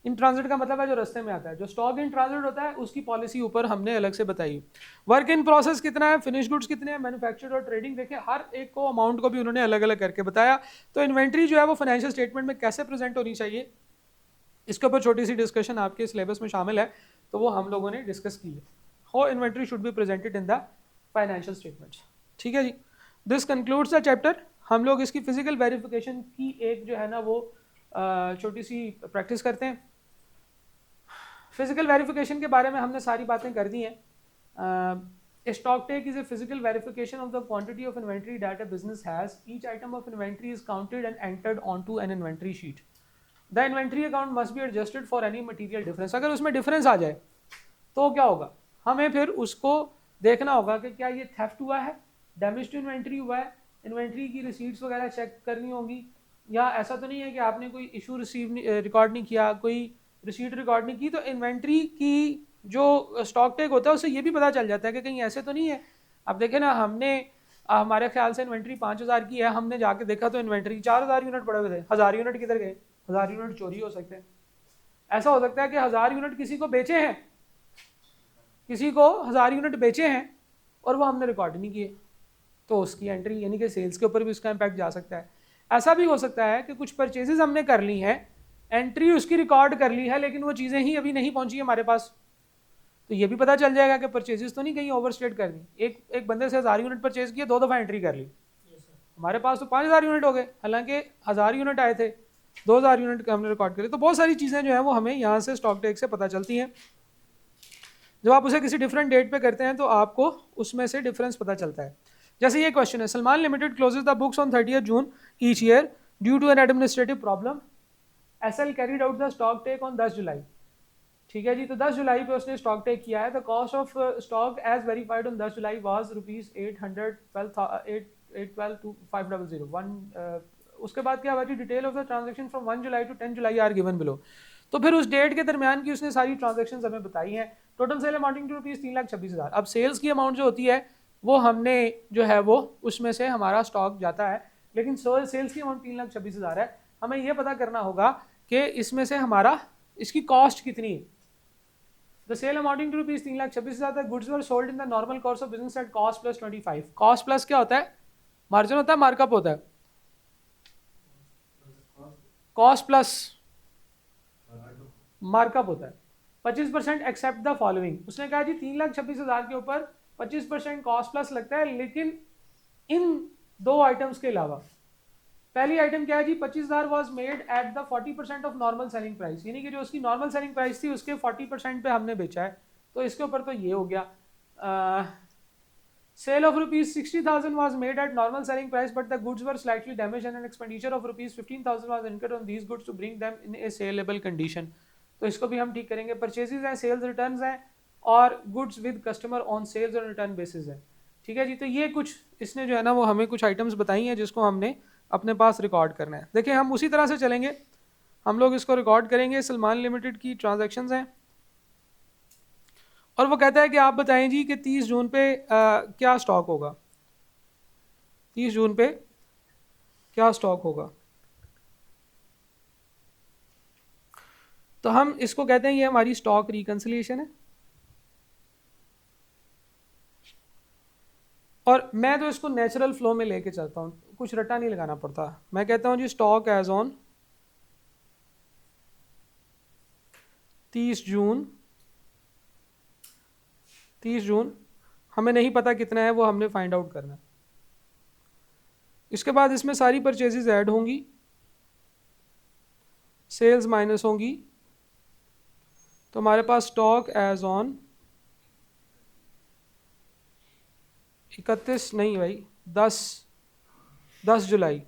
In transit का मतलब है जो रास्ते में आता है, जो स्टॉक इन ट्रांजिट होता है उसकी पॉलिसी ऊपर हमने अलग से बताई। वर्क इन प्रोसेस कितना है, फिनिश गुड्स कितने हैं, मैन्युफैक्चर्ड और ट्रेडिंग, देखिए हर एक को अमाउंट को भी उन्होंने अलग अलग करके बताया। तो इन्वेंट्री जो है वो फाइनेंशियल स्टेटमेंट में कैसे प्रेजेंट होनी चाहिए इसके ऊपर छोटी सी डिस्कशन आपके सिलेबस में शामिल है, तो वो हम लोगों ने डिस्कस की है। How inventory should be presented in the financial statements, ठीक है जी। This concludes the chapter. हम लोग इसकी फिजिकल वेरिफिकेशन की एक जो है ना वो छोटी सी प्रैक्टिस करते हैं। फिजिकल वेरिफिकेशन के बारे में हमने सारी बातें कर दी हैं। Stock take is a physical verification of the quantity of inventory that a business has. Each item of inventory is counted and entered onto an inventory sheet. The inventory account must be adjusted for any material difference. अगर उसमें difference आ जाए तो क्या होगा, हमें फिर उसको देखना होगा कि क्या ये थेफ्ट हुआ है, डैमेज टू इन्वेंट्री हुआ है, इन्वेंट्री की रिसीट्स वगैरह चेक करनी होगी, या ऐसा तो नहीं है कि आपने कोई इशू रिकॉर्ड नहीं किया, कोई रिसीट रिकॉर्ड नहीं की। तो इन्वेंट्री की जो स्टॉक टेक होता है उससे ये भी पता चल जाता है कि कहीं ऐसे तो नहीं है। अब देखें ना, हमने हमारे ख्याल से इन्वेंट्री 5000 की है, हमने जाके देखा तो इन्वेंट्री 4000 यूनिट पड़े हुए थे। 1000 यूनिट किधर गए, 1000 यूनिट चोरी हो सकते हैं। ऐसा हो सकता है कि 1000 यूनिट किसी को बेचे हैं, किसी को 1000 यूनिट बेचे हैं और वो हमने रिकॉर्ड नहीं किए, तो उसकी एंट्री यानी कि सेल्स के ऊपर भी उसका इम्पैक्ट जा सकता है। ऐसा भी हो सकता है कि कुछ परचेजेस हमने कर ली हैं, एंट्री उसकी रिकॉर्ड कर ली है लेकिन वो चीज़ें ही अभी नहीं पहुंची हमारे पास, तो ये भी पता चल जाएगा कि परचेजेस तो नहीं कहीं ओवरस्टेट कर दी। एक बंदे से 1000 यूनिट परचेज किए, 2 दफ़ा एंट्री कर ली, हमारे पास तो 5000 यूनिट हो गए, हालांकि 1000 यूनिट आए थे, 2000 यूनिट का हमने रिकॉर्ड करे। तो बहुत सारी चीज़ें जो हैं वो हमें यहाँ से स्टॉक टेक से पता चलती हैं। जब आप उसे किसी डिफरेंट डेट पे करते हैं तो आपको उसमें से डिफरेंस पता चलता है। जैसे ये क्वेश्चन है, Salman limited closes the books on 30 June each year due to an administrative problem. SL carried out the stock take on 10 July. ठीक है जी, तो 10 जुलाई पे उसने स्टॉक टेक किया है। The cost of stock as verified on 10 July was ₹812,500। उसके बाद क्या हुआ जी, detail of the transaction from 1 July to 10 July are given below. तो फिर उस डेट के दरमियान की उसने सारी ट्रांजेक्शन हमें बताई हैं। Total sale amounting to ₹3,26,000। अब सेल्स की अमाउंट जो होती है वो हमने जो है वो उसमें से हमारा स्टॉक जाता है, लेकिन सेल्स की अमाउंट 3,26,000 है। हमें ये पता करना होगा कि इसमें से हमारा इसकी कॉस्ट कितनी है। The sale amounting to ₹3,26,000 goods were sold in the normal course of business at cost plus 25। Cost plus क्या होता है, मार्जिन होता है, मार्कअप होता है। कॉस्ट प्लस मार्कअप होता है। 25% एक्सेप्ट द फॉलोइंग। उसने कहा जी 3,26,000 के ऊपर 25% कॉस्ट प्लस लगता है, लेकिन इन 2 आइटम्स के अलावा। पहली आइटम क्या है जी, 25,000 was made at the 40% of normal selling price, यानी कि जो उसकी नॉर्मल सेलिंग प्राइस थी उसके 40% पे हमने बेचा है, तो इसके ऊपर तो ये हो गया। Sale of ₹60,000 was made at normal selling price but the goods were slightly damage and an expenditure of ₹15,000 was incurred on these goods to bring them in a saleable condition. तो इसको भी हम ठीक करेंगे। परचेजेस हैं, sales returns हैं, और goods with customer on sales और रिटर्न बेसिस है। ठीक है जी, तो ये कुछ इसने जो है ना वो हमें कुछ आइटम्स बताई हैं जिसको हमने अपने पास रिकॉर्ड करना है। देखिए हम उसी तरह से चलेंगे, हम लोग इसको रिकॉर्ड करेंगे। सलमान लिमिटेड की ट्रांजैक्शंस हैं और वो कहता है कि आप बताएं जी कि 30 जून पे क्या स्टॉक होगा, 30 जून पे क्या स्टॉक होगा। तो हम इसको कहते हैं ये हमारी स्टॉक रिकंसिलिएशन है। और मैं तो इसको नेचुरल फ्लो में लेके चलता हूँ, कुछ रट्टा नहीं लगाना पड़ता। मैं कहता हूँ जी स्टॉक एज ऑन 30 जून, 30 जून हमें नहीं पता कितना है, वो हमने फाइंड आउट करना है। इसके बाद इसमें सारी परचेजेज ऐड होंगी, सेल्स माइनस होंगी, तो हमारे पास स्टॉक एज ऑन 31 नहीं भाई 10 जुलाई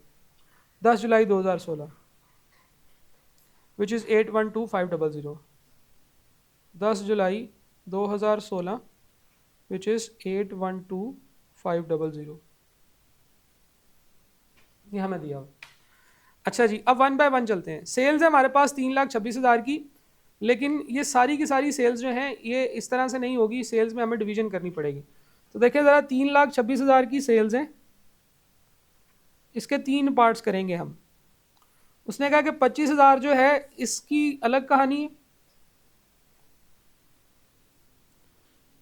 2016 which is 812500, 10 July 2016 which is 812500, ये हमें दिया हुआ। अच्छा जी, अब 1 बाय 1 चलते हैं। सेल्स है हमारे पास 3,26,000 की, लेकिन ये सारी की सारी सेल्स जो हैं ये इस तरह से नहीं होगी, सेल्स में हमें डिवीजन करनी पड़ेगी। तो देखिए ज़रा 3,26,000 की सेल्स हैं, इसके 3 पार्ट्स करेंगे हम। उसने कहा कि 25,000 जो है इसकी अलग कहानी है,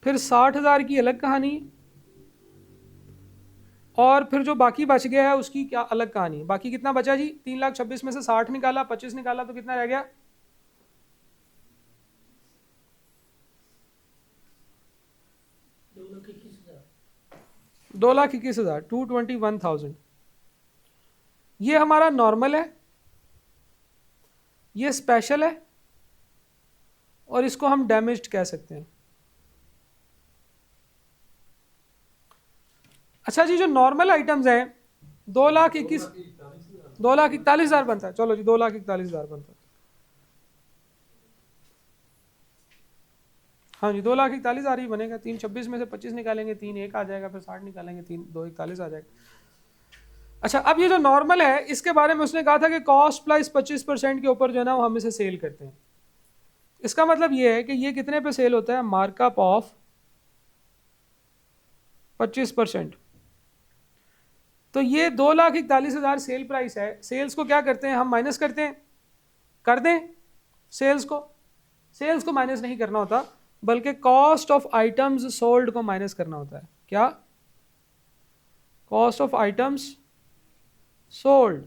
फिर 60,000 की अलग कहानी है, और फिर जो बाकी बच गया है उसकी क्या अलग कहानी है। बाकी कितना बचा जी, 3,26,000 में से 60 निकाला, 25 निकाला, तो कितना रह गया, 2,21,000, 221,000। ये हमारा नॉर्मल है, ये स्पेशल है, और इसको हम डैमेज्ड कह सकते हैं। अच्छा जी, जो नॉर्मल आइटम्स हैं 2,41,000 बनता है। चलो जी 2,41,000 बनता है। हाँ जी 2,41,000 ही बनेगा। 3,26 में से 25 निकालेंगे, 3,1 आ जाएगा, फिर 60 निकालेंगे, 2,41 आ जाएगा। अच्छा, अब ये जो नॉर्मल है इसके बारे में उसने कहा था कि कॉस्ट प्लस 25% के ऊपर जो है ना वो हम इसे सेल करते हैं। इसका मतलब ये है कि ये कितने पे सेल होता है, मार्कअप ऑफ 25%। तो ये 2,41,000 सेल प्राइस है। सेल्स को क्या करते हैं हम, माइनस करते हैं, कर दें सेल्स को माइनस नहीं करना होता, बल्कि कॉस्ट ऑफ आइटम्स सोल्ड को माइनस करना होता है। क्या, कॉस्ट ऑफ आइटम्स सोल्ड।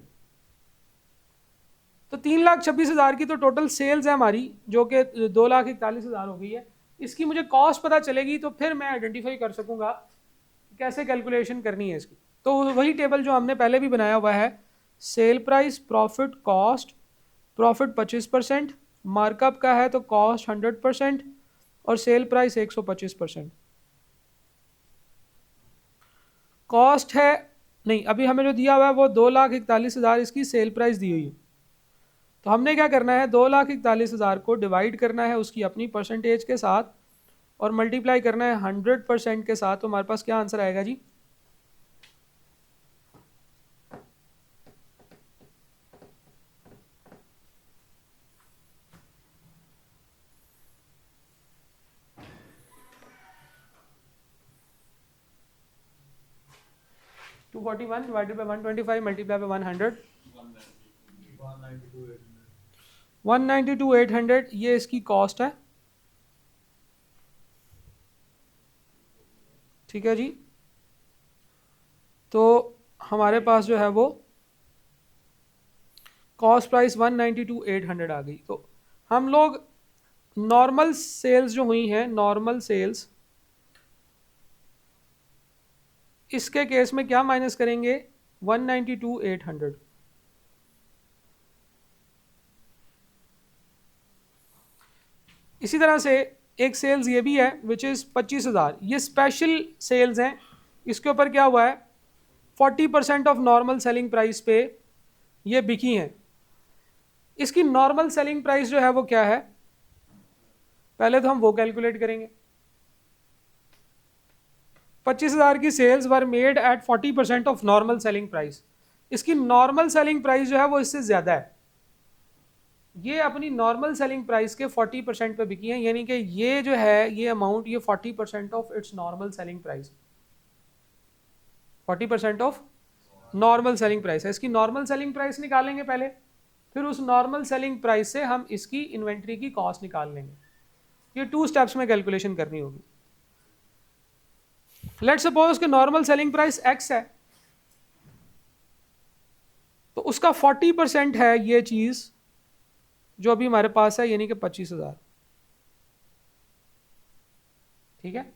तो 3,26,000 की तो टोटल सेल्स है हमारी, जो कि 2,41,000 हो गई है। इसकी मुझे कॉस्ट पता चलेगी तो फिर मैं आइडेंटिफाई कर सकूंगा कैसे कैलकुलेशन करनी है इसकी। तो वही टेबल जो हमने पहले भी बनाया हुआ है, sale price, profit, cost, profit 25%, markup का है तो कॉस्ट 100% और सेल प्राइस 125%। कॉस्ट है नहीं, अभी हमें जो दिया हुआ है वो 2,41,000 इसकी सेल प्राइस दी हुई है। तो हमने क्या करना है, 2,41,000 को डिवाइड करना है उसकी अपनी परसेंटेज के साथ और मल्टीप्लाई करना है 100% के साथ। तो हमारे पास क्या आंसर आएगा जी, two 41 divided by 125 multiply by 100, 192,800 ये इसकी कॉस्ट है। ठीक है जी, तो हमारे पास जो है वो कॉस्ट प्राइस 192,800 आ गई। तो हम लोग नॉर्मल सेल्स जो हुई हैं, नॉर्मल सेल्स, इसके केस में क्या माइनस करेंगे, 192,800। इसी तरह से एक सेल्स ये भी है विच इज़ 25,000, ये स्पेशल सेल्स हैं। इसके ऊपर क्या हुआ है, 40% ऑफ नॉर्मल सेलिंग प्राइस पे ये बिकी हैं। इसकी नॉर्मल सेलिंग प्राइस जो है वो क्या है, पहले तो हम वो कैलकुलेट करेंगे। 25,000 की sales were made at 40% of normal selling price. इसकी नॉर्मल सेलिंग प्राइस जो है वो इससे ज्यादा है, ये अपनी नॉर्मल सेलिंग प्राइस के 40% पे बिकी है, यानी कि ये जो है ये अमाउंट ये 40% of its normal selling price, 40% of normal selling price है। इसकी नॉर्मल सेलिंग प्राइस निकालेंगे पहले, फिर उस नॉर्मल सेलिंग प्राइस से हम इसकी इन्वेंट्री की कॉस्ट निकाल लेंगे। ये 2 स्टेप्स में कैलकुलेशन करनी होगी। लेट्स सपोज कि नॉर्मल सेलिंग प्राइस एक्स है, तो उसका 40% है ये चीज जो अभी हमारे पास है, यानी कि 25,000। ठीक है,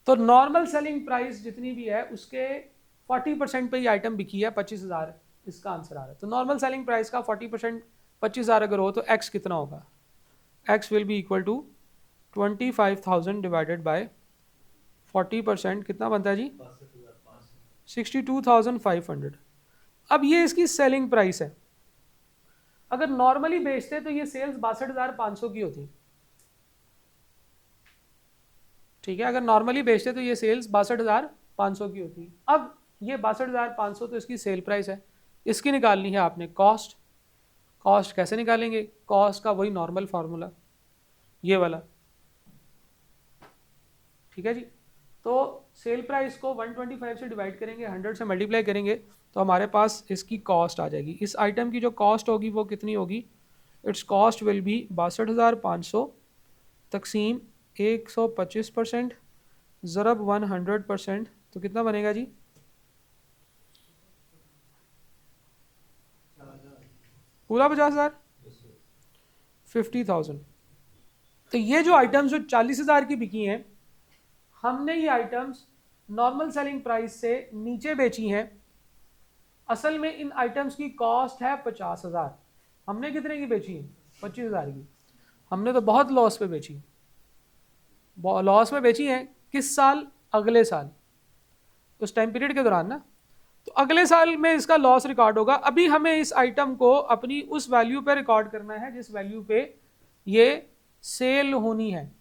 तो नॉर्मल सेलिंग प्राइस जितनी भी है उसके 40% पे ये आइटम बिकी है, 25,000 इसका आंसर आ रहा है। तो नॉर्मल सेलिंग प्राइस का 40% 25,000 अगर हो तो एक्स कितना होगा, X will be equal to 25,000 divided by 40%, कितना बनता है जी, 62,500। अब ये इसकी सेलिंग प्राइस है। अगर नॉर्मली बेचते तो ये सेल्स 62,500 की होती। ठीक है, अगर नॉर्मली बेचते तो ये सेल्स 62,500 की होती। अब ये 62,500 तो इसकी सेल प्राइस है, इसकी निकालनी है आपने कॉस्ट। कॉस्ट कैसे निकालेंगे, कॉस्ट का वही नॉर्मल फार्मूला ये वाला। ठीक है जी, तो सेल प्राइस को 125 से डिवाइड करेंगे, 100 से मल्टीप्लाई करेंगे तो हमारे पास इसकी कॉस्ट आ जाएगी। इस आइटम की जो कॉस्ट होगी वो कितनी होगी, इट्स कॉस्ट विल बी 62,500 तकसीम 125% ज़रब 100%, तो कितना बनेगा जी, पूरा 50,000, 50,000। तो ये जो आइटम्स जो 40,000 की बिकी हैं, हमने ये आइटम्स नॉर्मल सेलिंग प्राइस से नीचे बेची हैं। असल में इन आइटम्स की कॉस्ट है 50,000, हमने कितने की बेची है, 25,000 की। हमने तो बहुत लॉस पे बेची, लॉस में बेची हैं। किस साल, अगले साल, उस टाइम पीरियड के दौरान ना, तो अगले साल में इसका लॉस रिकॉर्ड होगा। अभी हमें इस आइटम को अपनी उस वैल्यू पे रिकॉर्ड करना है जिस वैल्यू पे ये सेल होनी है।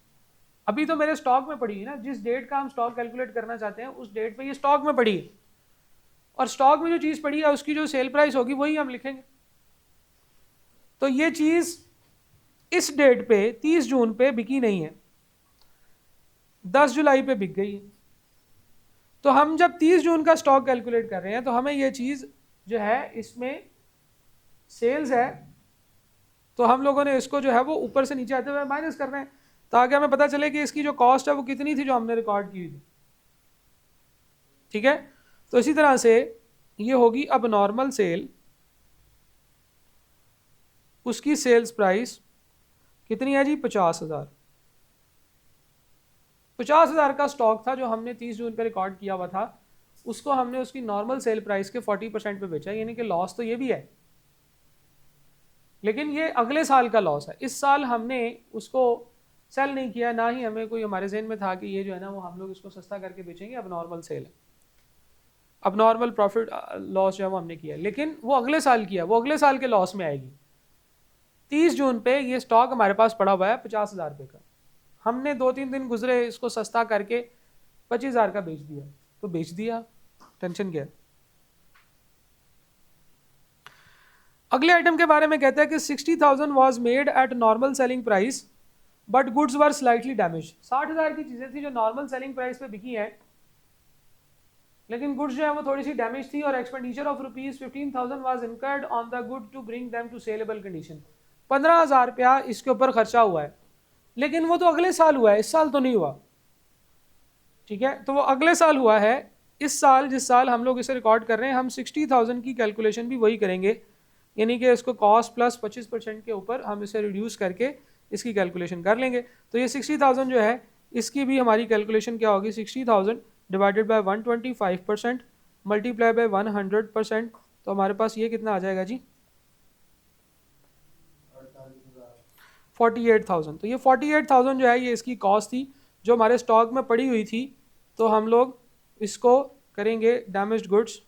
अभी तो मेरे स्टॉक में पड़ी है ना, जिस डेट का हम स्टॉक कैलकुलेट करना चाहते हैं उस डेट पे ये स्टॉक में पड़ी है, और स्टॉक में जो चीज पड़ी है उसकी जो सेल प्राइस होगी वही हम लिखेंगे। तो ये चीज इस डेट पे 30 जून पे बिकी नहीं है, 10 जुलाई पे बिक गई है। तो हम जब 30 जून का स्टॉक कैलकुलेट कर रहे हैं तो हमें ये चीज जो है इसमें सेल्स है, तो हम लोगों ने इसको जो है वो ऊपर से नीचे आते हुए माइनस कर रहे हैं ताकि हमें पता चले कि इसकी जो कॉस्ट है वो कितनी थी जो हमने रिकॉर्ड की थी। ठीक है, तो इसी तरह से ये होगी अब नॉर्मल सेल, उसकी सेल्स प्राइस कितनी है जी, 50,000। 50,000 का स्टॉक था जो हमने 30 जून पे रिकॉर्ड किया हुआ था, उसको हमने उसकी नॉर्मल सेल प्राइस के 40% पे बेचा, यानी कि लॉस तो ये भी है, लेकिन ये अगले साल का लॉस है। इस साल हमने उसको सेल नहीं किया, ना ही हमें कोई हमारे जहन में था कि ये जो है ना वो हम लोग इसको सस्ता करके बेचेंगे, अब नॉर्मल सेल है, अब नॉर्मल प्रॉफिट लॉस जो है वो हमने किया, लेकिन वो अगले साल किया, वो अगले साल के लॉस में आएगी। 30 जून पे ये स्टॉक हमारे पास पड़ा हुआ है 50,000 रुपये का, हमने 2-3 दिन गुजरे इसको सस्ता करके 25,000 का बेच दिया, तो बेच दिया, टेंशन क्या। अगले आइटम के बारे में कहता है कि 60,000 was made at normal selling price but goods were slightly damage. 60,000 की चीजें थी जो नॉर्मल सेलिंग प्राइस पे बिकी हैं, लेकिन गुड्स जो है वो थोड़ी सी डैमेज थी, और expenditure of ₹15,000 was incurred on the good to bring them to saleable condition. 15,000 रुपया इसके ऊपर खर्चा हुआ है, लेकिन वो तो अगले साल हुआ है, इस साल तो नहीं हुआ। ठीक है, तो वो अगले साल हुआ है। इस साल जिस साल हम लोग इसे रिकॉर्ड कर रहे हैं, हम 60,000 की कैलकुलेशन भी वही करेंगे, यानी कि इसको कॉस्ट प्लस 25% के ऊपर हम इसे रिड्यूस करके इसकी कैलकुलेशन कर लेंगे। तो ये 60,000 जो है इसकी भी हमारी कैलकुलेशन क्या होगी, 60,000 डिवाइडेड बाय 125% मल्टीप्लाई बाय 100%, तो हमारे पास ये कितना आ जाएगा जी, 48,000। तो ये 48,000 जो है ये इसकी कॉस्ट थी जो हमारे स्टॉक में पड़ी हुई थी। तो हम लोग इसको करेंगे डैमेज्ड गुड्स,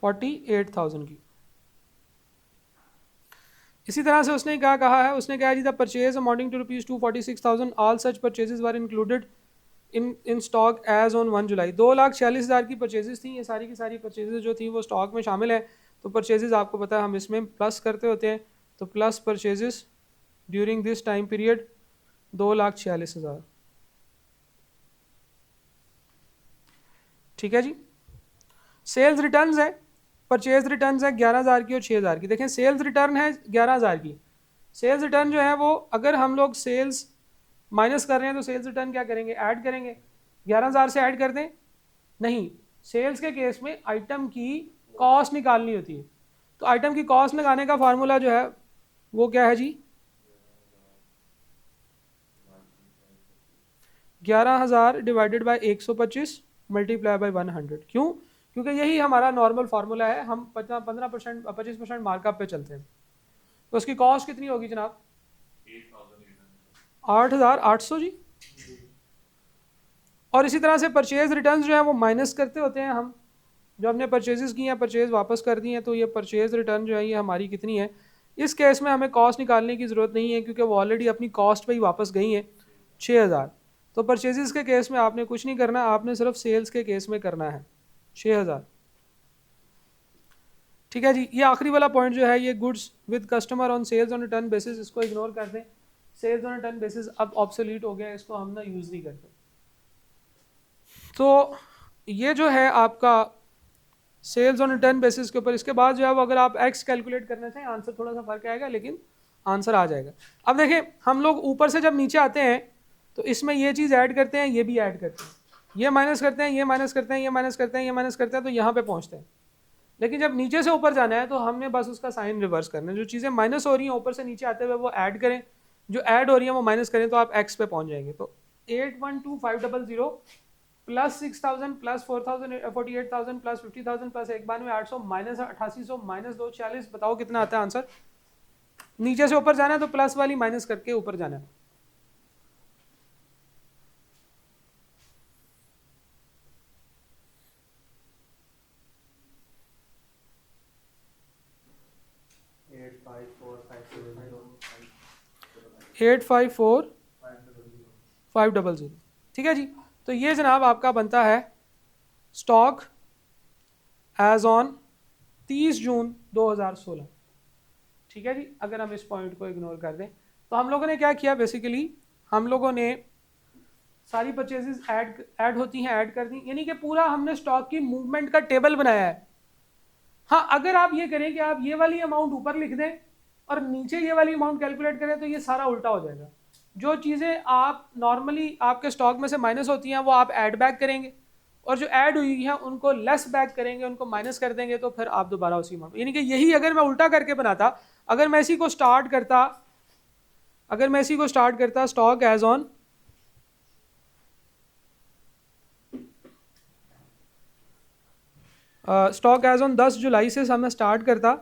$48,000 की। इसी तरह से उसने क्या कहा है, उसने कहा जी the purchase amounting to ₹246,000 all such purchases were included in stock as on 1 July. 2,46,000 की परचेजेस थी, ये सारी की सारी परचेजेस जो थी वो स्टॉक में शामिल है। तो परचेजेस आपको पता है हम इसमें प्लस करते होते हैं, तो plus purchases during this time period 2,46,000। ठीक है जी। सेल्स रिटर्न्स है, परचेज रिटर्न्स है 11,000 की और 6,000 की। देखें सेल्स रिटर्न है 11,000 की। सेल्स रिटर्न जो है वो अगर हम लोग सेल्स माइनस कर रहे हैं तो सेल्स रिटर्न क्या करेंगे, ऐड करेंगे। 11,000 से ऐड कर दें, नहीं, सेल्स के केस में आइटम की कॉस्ट निकालनी होती है। तो आइटम की कॉस्ट निकालने का फार्मूला जो है वो क्या है जी, 11,000 डिवाइडेड बाई 125 मल्टीप्लाई बाई 100। क्यों? क्योंकि यही हमारा नॉर्मल फार्मूला है, हम 15% 25% मार्कअप पे चलते हैं। तो उसकी कॉस्ट कितनी होगी जनाब? 8,800 जी। और इसी तरह से परचेज रिटर्न्स जो है वो माइनस करते होते हैं हम, जो हमने परचेजेस की हैं, परचेज वापस कर दी हैं, तो ये परचेज रिटर्न जो है ये हमारी कितनी है। इस केस में हमें कॉस्ट निकालने की ज़रूरत नहीं है क्योंकि वो ऑलरेडी अपनी कॉस्ट पे ही वापस गई हैं 6,000। तो परचेजेस के केस में आपने कुछ नहीं करना, आपने सिर्फ सेल्स के केस में करना है 6,000। ठीक है जी। ये आखिरी वाला पॉइंट जो है ये goods with customer on sales on return basis, इसको इग्नोर कर दें। सेल्स ऑन रिटर्न बेसिस अब ऑब्सोलीट हो गया, इसको हम ना यूज़ नहीं करते। तो ये जो है आपका सेल्स ऑन रिटर्न बेसिस के ऊपर। इसके बाद जो है वो अगर आप एक्स कैलकुलेट करना चाहें आंसर थोड़ा सा फर्क आएगा, लेकिन आंसर आ जाएगा। अब देखें हम लोग ऊपर से जब नीचे आते हैं तो इसमें ये चीज़ ऐड करते हैं, ये भी ऐड करते हैं, ये माइनस करते हैं, ये माइनस करते हैं, ये माइनस करते हैं, ये माइनस करते हैं, तो यहाँ पे पहुँचते हैं। लेकिन जब नीचे से ऊपर जाना है तो हमने बस उसका साइन रिवर्स करना है। जो चीज़ें माइनस हो रही हैं ऊपर से नीचे आते हुए वो ऐड करें, जो ऐड हो रही हैं वो माइनस करें, तो आप एक्स पे पहुँच जाएंगे। तो 812,500 plus 6,000 plus 4,000 48,000 plus 50,000 plus 91,800 minus 8,800 minus 240, बताओ कितना आता है आंसर। नीचे से ऊपर जाना है तो प्लस वाली माइनस करके ऊपर जाना है। At five four 500। ठीक है जी। तो ये जनाब आपका बनता है स्टॉक एज ऑन 30 जून 2016। ठीक है जी। अगर हम इस पॉइंट को इग्नोर कर दें तो हम लोगों ने क्या किया, बेसिकली हम लोगों ने सारी परचेजेस ऐड होती हैं, ऐड कर दी, यानी कि पूरा हमने स्टॉक की मूवमेंट का टेबल बनाया है। हाँ, अगर आप ये करें कि आप ये वाली अमाउंट ऊपर लिख दें और नीचे ये वाली अमाउंट कैलकुलेट करें तो ये सारा उल्टा हो जाएगा। जो चीज़ें आप नॉर्मली आपके स्टॉक में से माइनस होती हैं वो आप ऐड बैक करेंगे, और जो ऐड हुई हैं उनको लेस बैक करेंगे, उनको माइनस कर देंगे, तो फिर आप दोबारा उसी अमाउंट, यानी कि यही अगर मैं उल्टा करके बनाता, अगर मैं इसी को स्टार्ट करता stock as on stock as on 10 July से मैं स्टार्ट करता,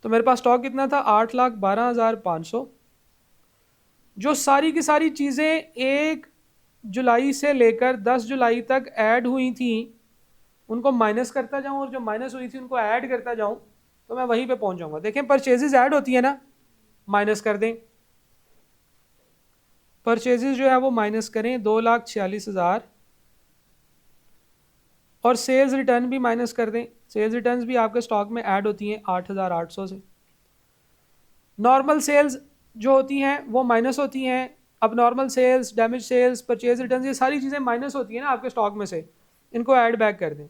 तो मेरे पास स्टॉक कितना था, 8,12,500। जो सारी की सारी चीज़ें 1 जुलाई से लेकर 10 जुलाई तक ऐड हुई थी उनको माइनस करता जाऊं, और जो माइनस हुई थी उनको ऐड करता जाऊं, तो मैं वहीं पे पहुंच जाऊंगा। देखें परचेजेस ऐड होती है ना, माइनस कर दें, परचेजेस जो है वो माइनस करें 2,46,000, और सेल्स रिटर्न भी माइनस कर दें। सेल्स रिटर्न भी आपके स्टॉक में ऐड होती हैं 8,800 से। नॉर्मल सेल्स जो होती हैं वो माइनस होती हैं। अब normal sales, damage cells, purchase return, ये सारी चीज़ें माइनस होती हैं ना आपके स्टॉक में से, इनको ऐड बैक कर दें।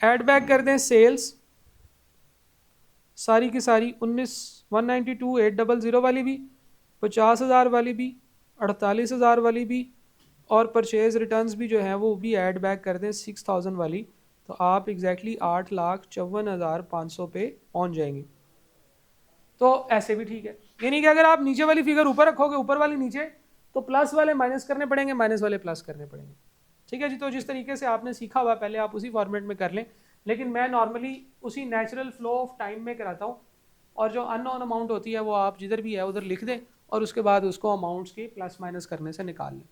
ऐड बैक कर दें सेल्स सारी की सारी 192,800 वाली भी, 50,000 वाली भी, 48,000 वाली भी, और परचेज रिटर्न्स भी जो हैं वो भी ऐड बैक कर दें 6,000 वाली, तो आप एग्जैक्टली 8,54,500 पे पहुंच जाएंगे। तो ऐसे भी ठीक है, यानी कि अगर आप नीचे वाली फिगर ऊपर रखोगे, ऊपर वाली नीचे, तो प्लस वाले माइनस करने पड़ेंगे, माइनस वाले प्लस करने पड़ेंगे। ठीक है जी। तो जिस तरीके से आपने सीखा हुआ पहले आप उसी फॉर्मेट में कर लें, लेकिन मैं नॉर्मली उसी नेचुरल फ्लो ऑफ टाइम में कराता हूँ, और जो अननोन अमाउंट होती है वो आप जिधर भी है उधर लिख दें, और उसके बाद उसको अमाउंट्स के प्लस माइनस करने से निकाल लें।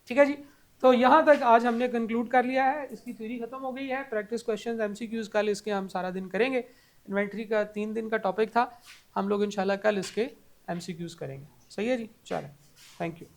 ठीक है जी। तो यहाँ तक आज हमने कंक्लूड कर लिया है, इसकी थ्योरी खत्म हो गई है। प्रैक्टिस क्वेश्चंस एमसीक्यूज कल इसके हम सारा दिन करेंगे। इन्वेंट्री का 3 दिन का टॉपिक था, हम लोग इंशाल्लाह कल इसके एमसीक्यूज करेंगे। सही है जी, चलें, थैंक यू।